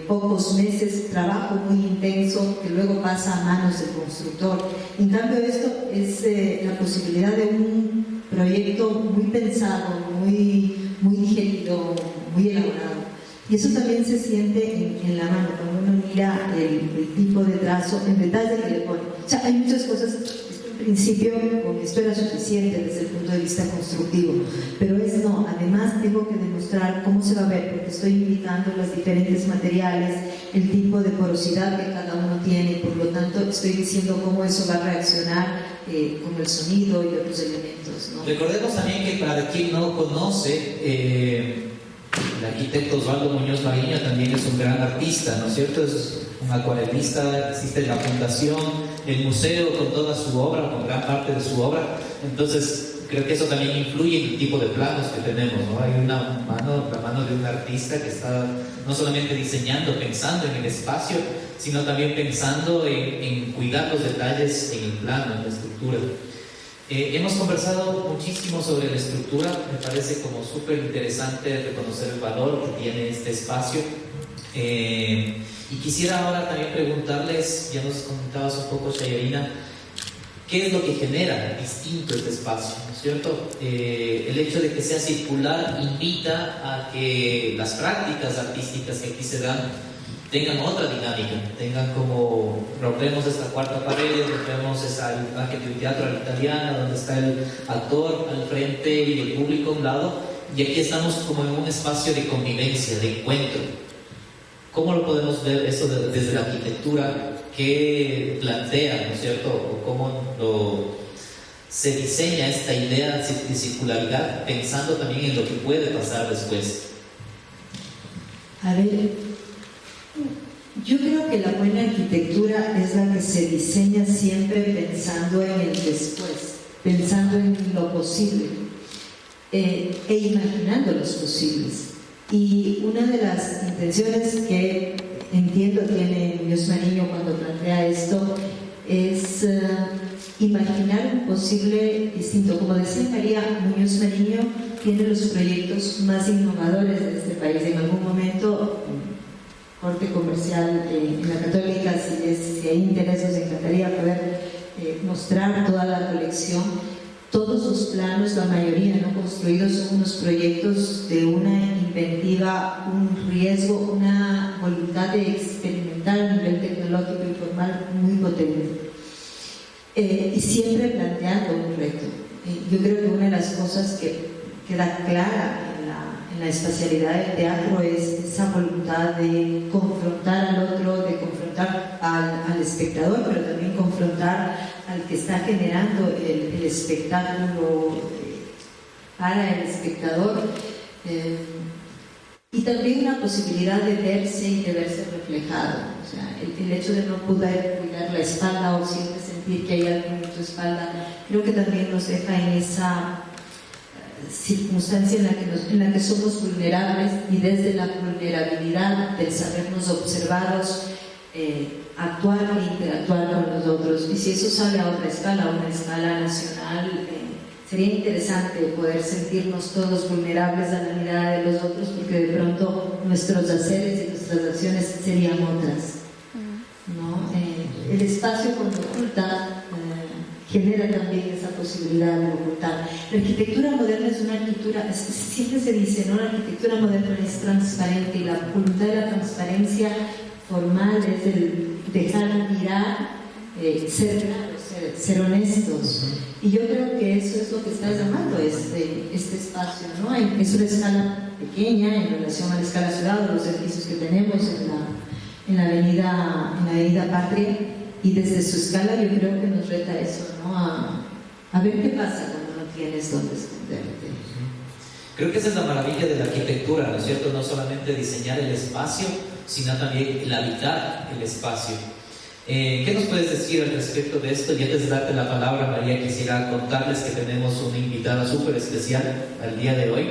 pocos meses, trabajo muy intenso que luego pasa a manos del constructor. En cambio, esto es la posibilidad de un proyecto muy pensado, muy digerido, muy elaborado. Y eso también se siente en la mano, cuando uno mira el tipo de trazo, el detalle que le pone. O sea, hay muchas cosas, en principio, con esto era suficiente desde el punto de vista constructivo, pero no, además tengo que demostrar cómo se va a ver, porque estoy indicando los diferentes materiales, el tipo de porosidad que cada uno tiene, por lo tanto estoy diciendo cómo eso va a reaccionar con el sonido y otros elementos, ¿no? Recordemos también que para quien no conoce, el arquitecto Osvaldo Muñoz Mariño también es un gran artista, ¿no es cierto? Es un acuarelista, existe la fundación, el museo con toda su obra, con gran parte de su obra. Entonces, creo que eso también influye en el tipo de planos que tenemos, ¿no? Hay la mano de un artista que está no solamente diseñando, pensando en el espacio, sino también pensando en cuidar los detalles en el plano, en la estructura. Hemos conversado muchísimo sobre la estructura, me parece como súper interesante reconocer el valor que tiene este espacio. Y quisiera ahora también preguntarles, ya nos comentabas un poco, Chayarina, ¿qué es lo que genera distinto este espacio? ¿No es cierto? El hecho de que sea circular invita a que las prácticas artísticas que aquí se dan tengan otra dinámica, tengan como, rompemos esta cuarta pared, rompemos esa imagen de un teatro a la italiana, donde está el actor al frente y el público a un lado, y aquí estamos como en un espacio de convivencia, de encuentro. ¿Cómo lo podemos ver eso desde la arquitectura? ¿Qué plantea, ¿no es cierto? ¿O cómo se diseña esta idea de circularidad pensando también en lo que puede pasar después? A ver, yo creo que la buena arquitectura es la que se diseña siempre pensando en el después, pensando en lo posible e imaginando los posibles. Y una de las intenciones que entiendo tiene Muñoz Mariño cuando plantea esto es imaginar un posible distinto. Como decía María, Muñoz Mariño tiene los proyectos más innovadores de este país. En algún momento, corte comercial en la Católica, si hay interés, nos encantaría poder mostrar toda la colección. Todos los planos, la mayoría no construidos, son unos proyectos de una inventiva, un riesgo, una voluntad de experimentar a nivel tecnológico y formal muy potente. Y siempre planteando un reto. Yo creo que una de las cosas que queda clara en la espacialidad del teatro es esa voluntad de confrontar al otro, de confrontar al espectador, pero también confrontar al que está generando el espectáculo para el espectador, y también una posibilidad de verse y de verse reflejado. O sea, el hecho de no poder cuidar la espalda o siempre sentir que hay algo en tu espalda, creo que también nos deja en esa circunstancia en la que somos vulnerables, y desde la vulnerabilidad del sabernos observados, actuar e interactuar con los otros. Y si eso sale a otra escala, a una escala nacional, sería interesante poder sentirnos todos vulnerables a la mirada de los otros, porque de pronto nuestros haceres y nuestras acciones serían otras, ¿no? El espacio cuando oculta genera también esa posibilidad de ocultar. La arquitectura moderna es una arquitectura, siempre se dice, ¿no? La arquitectura moderna es transparente, y la voluntad de la transparencia formal es el dejar mirar, ser claro, ser ser honestos. Y yo creo que eso es lo que está llamando este espacio, ¿no? Es una escala pequeña en relación a la escala ciudad, los edificios que tenemos en la avenida Patria, y desde su escala yo creo que nos reta eso, ¿no? A ver qué pasa cuando no tienes dónde esconderte. Creo que esa es la maravilla de la arquitectura, ¿no es cierto? No solamente diseñar el espacio, sino también el habitar el espacio. ¿Qué nos puedes decir al respecto de esto? Y antes de darte la palabra, María, quisiera contarles que tenemos una invitada súper especial al día de hoy,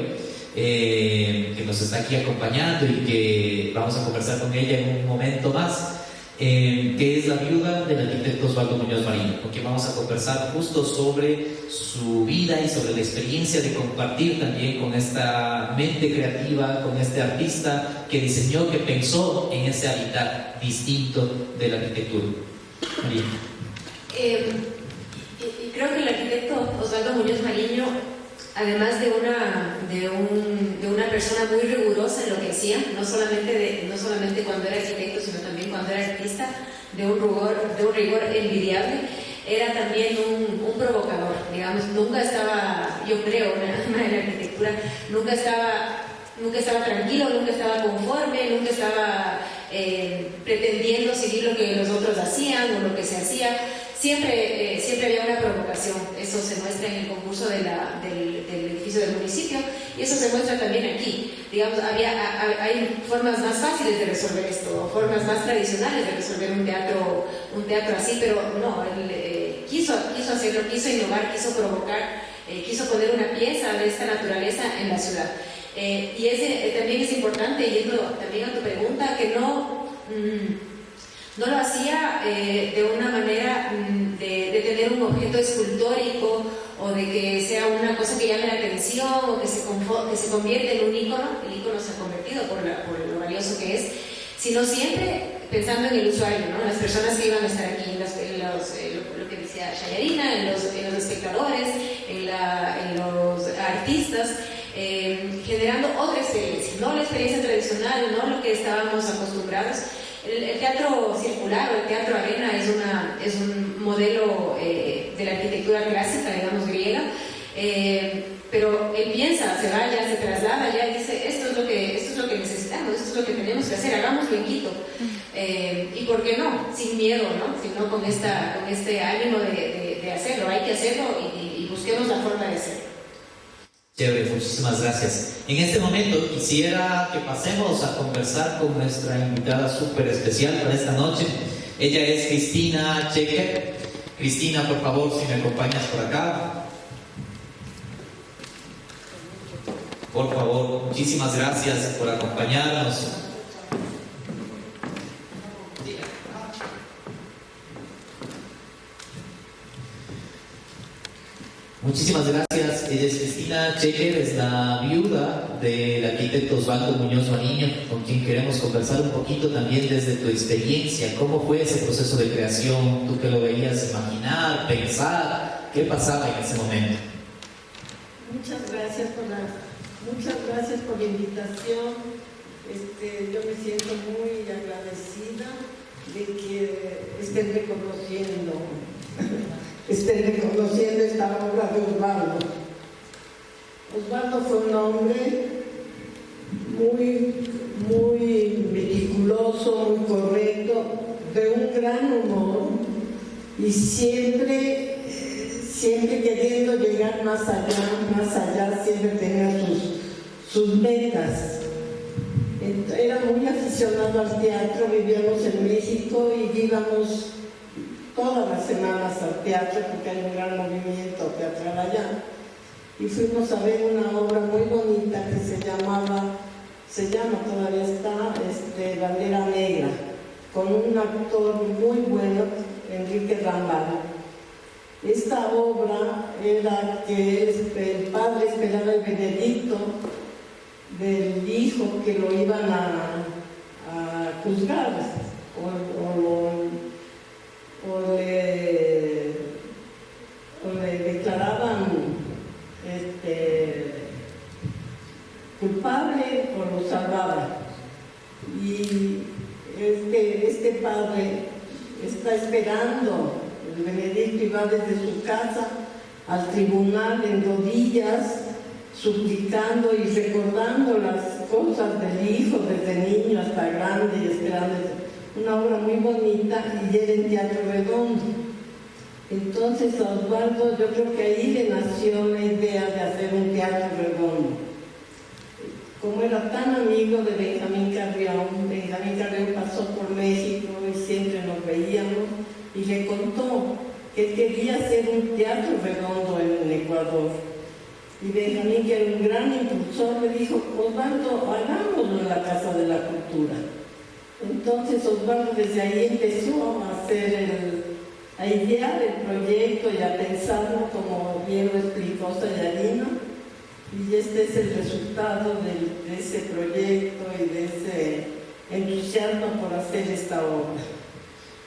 que nos está aquí acompañando y que vamos a conversar con ella en un momento más, que es la viuda del arquitecto Osvaldo Muñoz Mariño, con quien vamos a conversar justo sobre su vida y sobre la experiencia de compartir también con esta mente creativa, con este artista que diseñó, que pensó en ese hábitat distinto de la arquitectura. María. Y creo que el arquitecto Osvaldo Muñoz Mariño, además de una persona muy rigurosa en lo que hacía, no solamente cuando era arquitecto, sino también cuando era artista, de un rigor envidiable, era también un provocador, digamos. Nunca estaba, yo creo, en la arquitectura, nunca estaba tranquilo, nunca estaba conforme, nunca estaba pretendiendo seguir lo que los otros hacían o lo que se hacía. Siempre había una provocación. Eso se muestra en el concurso del edificio del municipio, y eso se muestra también aquí. Digamos, hay formas más fáciles de resolver esto, formas más tradicionales de resolver un teatro así, pero no, él quiso hacerlo, quiso innovar, quiso provocar, quiso poner una pieza de esta naturaleza en la ciudad. Y también es importante, yendo también a tu pregunta, que no lo hacía de una manera de tener un objeto escultórico o de que sea una cosa que llame la atención o que se convierte en un ícono. El ícono se ha convertido por lo valioso que es, sino siempre pensando en el usuario, ¿no? Las personas que iban a estar aquí, lo que decía Shayarina, en los espectadores, en los artistas, generando otra experiencia, no la experiencia tradicional, no lo que estábamos acostumbrados. El teatro circular o el teatro arena es un modelo de la arquitectura clásica, digamos, griega, pero él piensa, se va ya, se traslada ya y dice, esto es lo que necesitamos, esto es lo que tenemos que hacer, hagámoslo en Quito. Y por qué no, sin miedo, ¿no? Sino con este ánimo de hacerlo, hay que hacerlo y busquemos la forma de hacerlo. Chévere, muchísimas gracias. En este momento quisiera que pasemos a conversar con nuestra invitada súper especial para esta noche. Ella es Cristina Checker. Cristina, por favor, si me acompañas por acá. Por favor, muchísimas gracias por acompañarnos. Muchísimas gracias. Ella es Cristina Checker, es la viuda del arquitecto Osvaldo Muñoz Mariño, con quien queremos conversar un poquito también desde tu experiencia. ¿Cómo fue ese proceso de creación? ¿Tú que lo veías imaginar, pensar? ¿Qué pasaba en ese momento? Muchas gracias por la invitación. Yo me siento muy agradecida de que estén reconociendo esta obra de Osvaldo. Osvaldo fue un hombre muy meticuloso, muy correcto, de un gran humor y siempre queriendo llegar más allá, siempre tenía sus metas. Era muy aficionado al teatro, vivíamos en México y íbamos todas las semanas al teatro porque hay un gran movimiento teatral allá. Y fuimos a ver una obra muy bonita que se llama, todavía está, Bandera Negra, con un actor muy bueno, Enrique Rambal. Esta obra era que el padre esperaba el veredicto del hijo que lo iban a juzgar o le declaraban culpable o lo salvaban. Y este padre está esperando El Benedicto iba desde su casa al tribunal en rodillas, suplicando y recordando las cosas del hijo, desde niño hasta grande y esperando. Una obra muy bonita y era en Teatro Redondo. Entonces a Osvaldo, yo creo que ahí le nació la idea de hacer un Teatro Redondo. Como era tan amigo de Benjamín Carrión pasó por México y siempre nos veíamos y le contó que él quería hacer un teatro redondo en Ecuador. Y Benjamín, que era un gran impulsor, le dijo: Osvaldo, hagámoslo en la Casa de la Cultura. Entonces Osvaldo desde ahí empezó a idear el proyecto y a pensarlo, como bien lo explicó Sayarina, y este es el resultado de ese proyecto y de ese entusiasmo por hacer esta obra.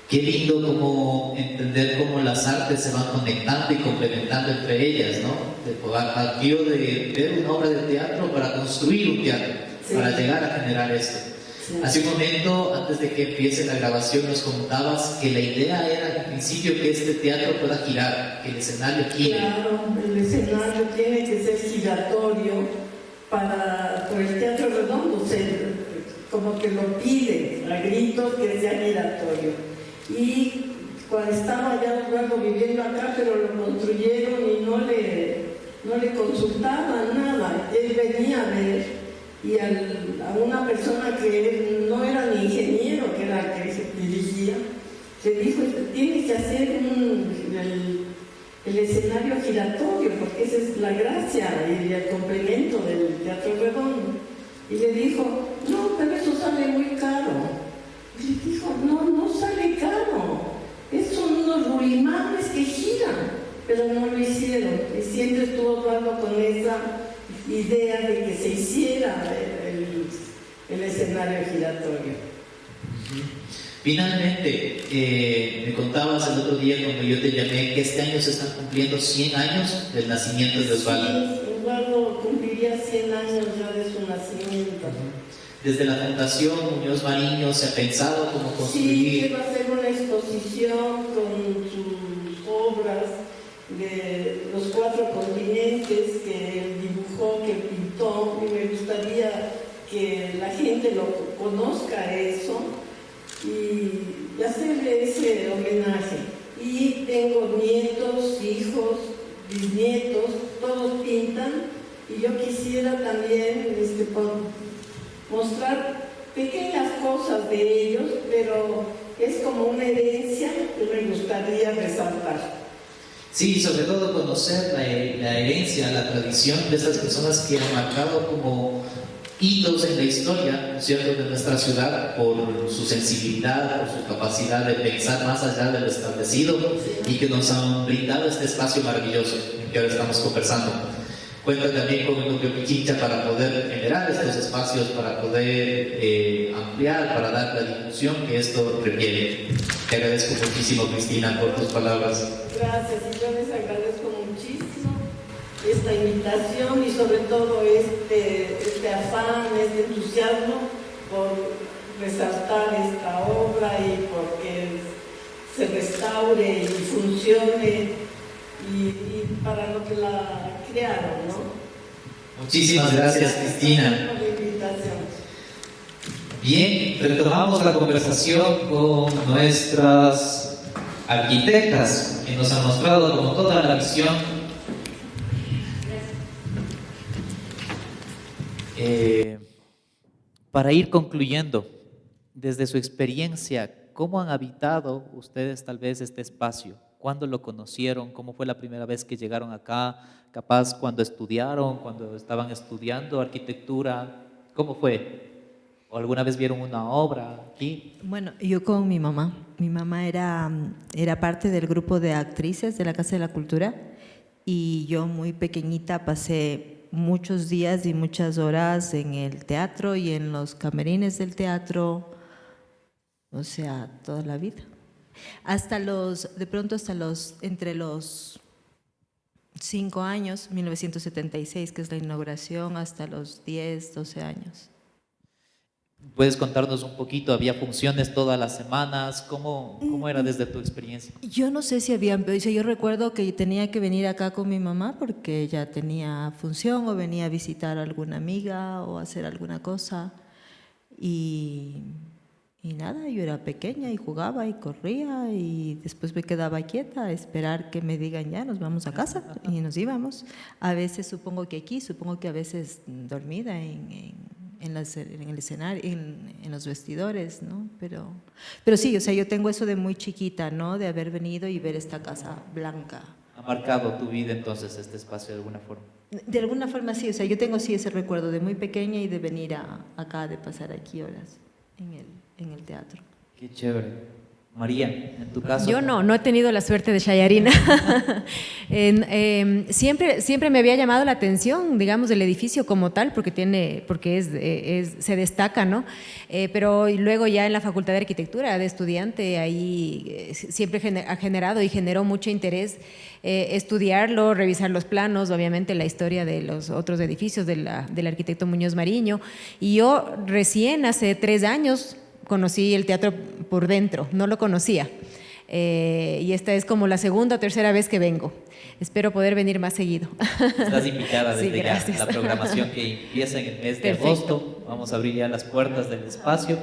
Qué lindo como entender cómo las artes se van conectando y complementando entre ellas, ¿no? Partió de ver una obra de teatro para construir un teatro, sí, para llegar a generar esto. Sí. Hace un momento, antes de que empiece la grabación, nos contabas que la idea era al principio que este teatro pueda girar, que el escenario gire. Claro, el escenario tiene que ser giratorio por el Teatro Redondo, como que lo pide a gritos que sea giratorio. Y cuando estaba ya Osvaldo viviendo acá, pero lo construyeron y no le consultaban nada. Él venía a ver y a una persona que no era ni ingeniero, que era el que se dirigía, le dijo: tienes que hacer el escenario giratorio, porque esa es la gracia y el complemento del Teatro Redondo. Y le dijo: no, pero eso sale muy caro. Y le dijo: no sale caro, son unos ruimanes que giran. Pero no lo hicieron, y siempre estuvo Osvaldo con esa idea de que se hiciera el escenario giratorio. Finalmente, me contabas el otro día cuando yo te llamé que este año se están cumpliendo 100 años del nacimiento de Osvaldo. Sí, Osvaldo cumpliría 100 años ya de su nacimiento. Desde la Fundación Muñoz Mariño se ha pensado cómo construir. Sí, quiero hacer una exposición con sus obras de los 4 continentes que él dibujó, que pintó, y me gustaría que la gente lo conozca eso y hacerle ese homenaje. Y tengo nietos, hijos, bisnietos, todos pintan, y yo quisiera también mostrar pequeñas cosas de ellos, pero es como una herencia que me gustaría resaltar. Sí, sobre todo conocer la herencia, la tradición de esas personas que han marcado como hitos en la historia, ¿no es cierto?, de nuestra ciudad, por su sensibilidad, por su capacidad de pensar más allá de lo establecido, y que nos han brindado este espacio maravilloso en que ahora estamos conversando. Cuenta también con el núcleo Pichincha para poder generar estos espacios, para poder ampliar, para dar la difusión que esto requiere. Te agradezco muchísimo, Cristina, por tus palabras. Gracias, y yo les agradezco muchísimo esta invitación y sobre todo este afán, este entusiasmo por resaltar esta obra y porque se restaure y funcione y para lo que la crearon, ¿no? Muchísimas gracias, Cristina. Por la invitación. Bien, retomamos la conversación con nuestras arquitectas que nos han mostrado como toda la visión. Para ir concluyendo, desde su experiencia, ¿cómo han habitado ustedes tal vez este espacio? ¿Cuándo lo conocieron? ¿Cómo fue la primera vez que llegaron acá? Capaz cuando estudiaron, cuando estaban estudiando arquitectura, ¿cómo fue? ¿O alguna vez vieron una obra aquí? Bueno, yo con mi mamá. Mi mamá era parte del grupo de actrices de la Casa de la Cultura y yo muy pequeñita pasé muchos días y muchas horas en el teatro y en los camerines del teatro, o sea, toda la vida. Entre los 5 años, 1976, que es la inauguración, hasta los 10, 12 años. ¿Puedes contarnos un poquito? ¿Había funciones todas las semanas? ¿Cómo era desde tu experiencia? Yo no sé si había, yo recuerdo que tenía que venir acá con mi mamá porque ella tenía función o venía a visitar a alguna amiga o hacer alguna cosa. Y, y nada, yo era pequeña y jugaba y corría y después me quedaba quieta a esperar que me digan ya, nos vamos a casa y nos íbamos. A veces supongo que aquí, supongo que a veces dormida en el escenario, en los vestidores, ¿no? Pero sí, o sea, yo tengo eso de muy chiquita, ¿no? De haber venido y ver esta casa blanca. ¿Ha marcado tu vida entonces este espacio de alguna forma? De alguna forma sí, o sea, yo tengo sí ese recuerdo de muy pequeña y de venir acá, de pasar aquí horas en el teatro. Qué chévere. María, en tu caso. Yo no he tenido la suerte de Shayarina. Siempre me había llamado la atención, digamos, del edificio como tal, porque se destaca, ¿no? Pero luego ya en la Facultad de Arquitectura de estudiante, ahí siempre ha generado y generó mucho interés estudiarlo, revisar los planos, obviamente la historia de los otros edificios del arquitecto Muñoz Mariño. Y yo recién hace 3 años conocí el teatro por dentro, no lo conocía. Y esta es como la segunda o tercera vez que vengo. Espero poder venir más seguido. Estás invitada desde Sí, ya. La programación que empieza en el mes de agosto. Vamos a abrir ya las puertas del espacio.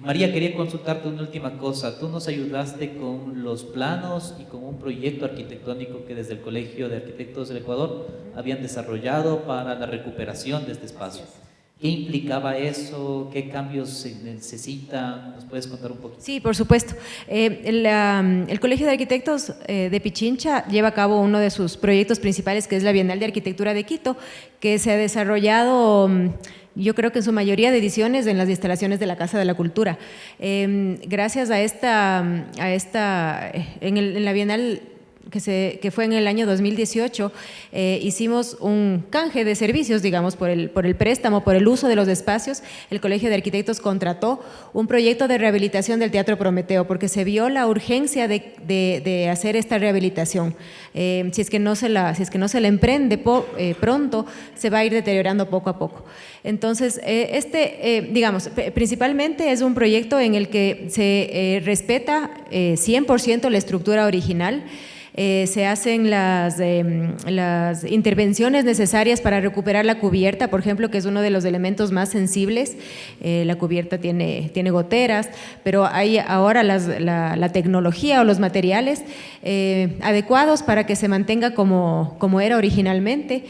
María, quería consultarte una última cosa. Tú nos ayudaste con los planos y con un proyecto arquitectónico que desde el Colegio de Arquitectos del Ecuador habían desarrollado para la recuperación de este espacio. ¿Qué implicaba eso? ¿Qué cambios se necesitan? ¿Nos puedes contar un poquito? Sí, por supuesto. El Colegio de Arquitectos de Pichincha lleva a cabo uno de sus proyectos principales, que es la Bienal de Arquitectura de Quito, que se ha desarrollado, yo creo que en su mayoría de ediciones, en las instalaciones de la Casa de la Cultura. Gracias en la Bienal que fue en el año 2018, hicimos un canje de servicios, digamos, por el préstamo, por el uso de los espacios. El Colegio de Arquitectos contrató un proyecto de rehabilitación del Teatro Prometeo, porque se vio la urgencia de hacer esta rehabilitación. Si es que no se la emprende pronto, se va a ir deteriorando poco a poco. Entonces, digamos, principalmente es un proyecto en el que se respeta 100% la estructura original. Se hacen las intervenciones necesarias para recuperar la cubierta, por ejemplo, que es uno de los elementos más sensibles. La cubierta tiene goteras, pero hay ahora la tecnología o los materiales adecuados para que se mantenga como era originalmente.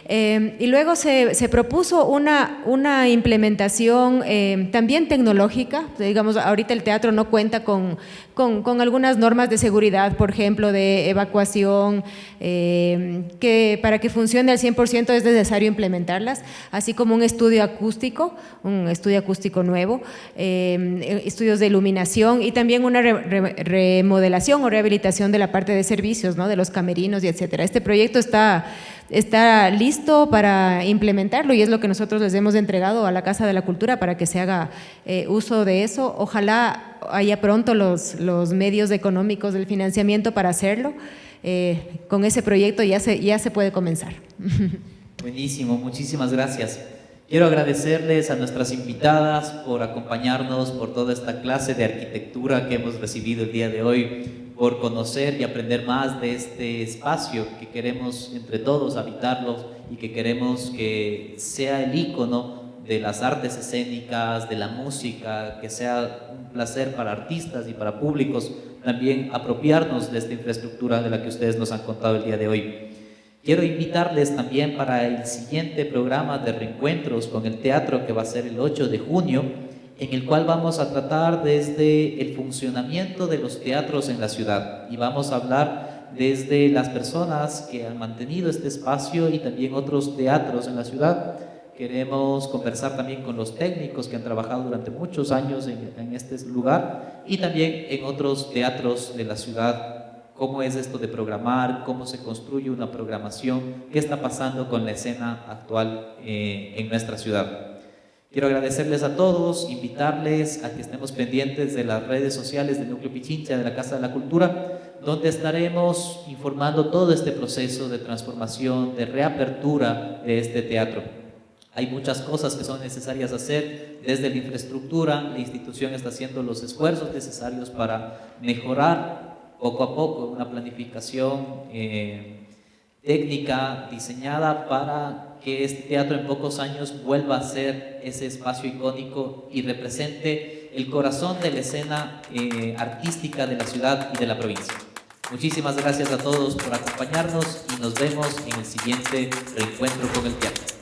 Y luego se propuso una implementación también tecnológica. Digamos, ahorita el teatro no cuenta con algunas normas de seguridad, por ejemplo, de evacuación, que para que funcione al 100% es necesario implementarlas, así como un estudio acústico nuevo, estudios de iluminación y también una remodelación o rehabilitación de la parte de servicios, ¿no? De los camerinos y etcétera. Este proyecto está listo para implementarlo y es lo que nosotros les hemos entregado a la Casa de la Cultura para que se haga uso de eso. Ojalá haya pronto los medios económicos del financiamiento para hacerlo. Con ese proyecto ya se puede comenzar. Buenísimo, muchísimas gracias. Quiero agradecerles a nuestras invitadas por acompañarnos por toda esta clase de arquitectura que hemos recibido el día de hoy, por conocer y aprender más de este espacio que queremos entre todos habitarlo y que queremos que sea el ícono de las artes escénicas, de la música, que sea un placer para artistas y para públicos también apropiarnos de esta infraestructura de la que ustedes nos han contado el día de hoy. Quiero invitarles también para el siguiente programa de reencuentros con el teatro, que va a ser el 8 de junio, en el cual vamos a tratar desde el funcionamiento de los teatros en la ciudad y vamos a hablar desde las personas que han mantenido este espacio y también otros teatros en la ciudad. Queremos conversar también con los técnicos que han trabajado durante muchos años en este lugar y también en otros teatros de la ciudad. ¿Cómo es esto de programar? ¿Cómo se construye una programación? ¿Qué está pasando con la escena actual en nuestra ciudad? Quiero agradecerles a todos, invitarles a que estemos pendientes de las redes sociales del Núcleo Pichincha de la Casa de la Cultura, donde estaremos informando todo este proceso de transformación, de reapertura de este teatro. Hay muchas cosas que son necesarias hacer desde la infraestructura. La institución está haciendo los esfuerzos necesarios para mejorar poco a poco una planificación técnica diseñada para que este teatro en pocos años vuelva a ser ese espacio icónico y represente el corazón de la escena artística de la ciudad y de la provincia. Muchísimas gracias a todos por acompañarnos y nos vemos en el siguiente reencuentro con el teatro.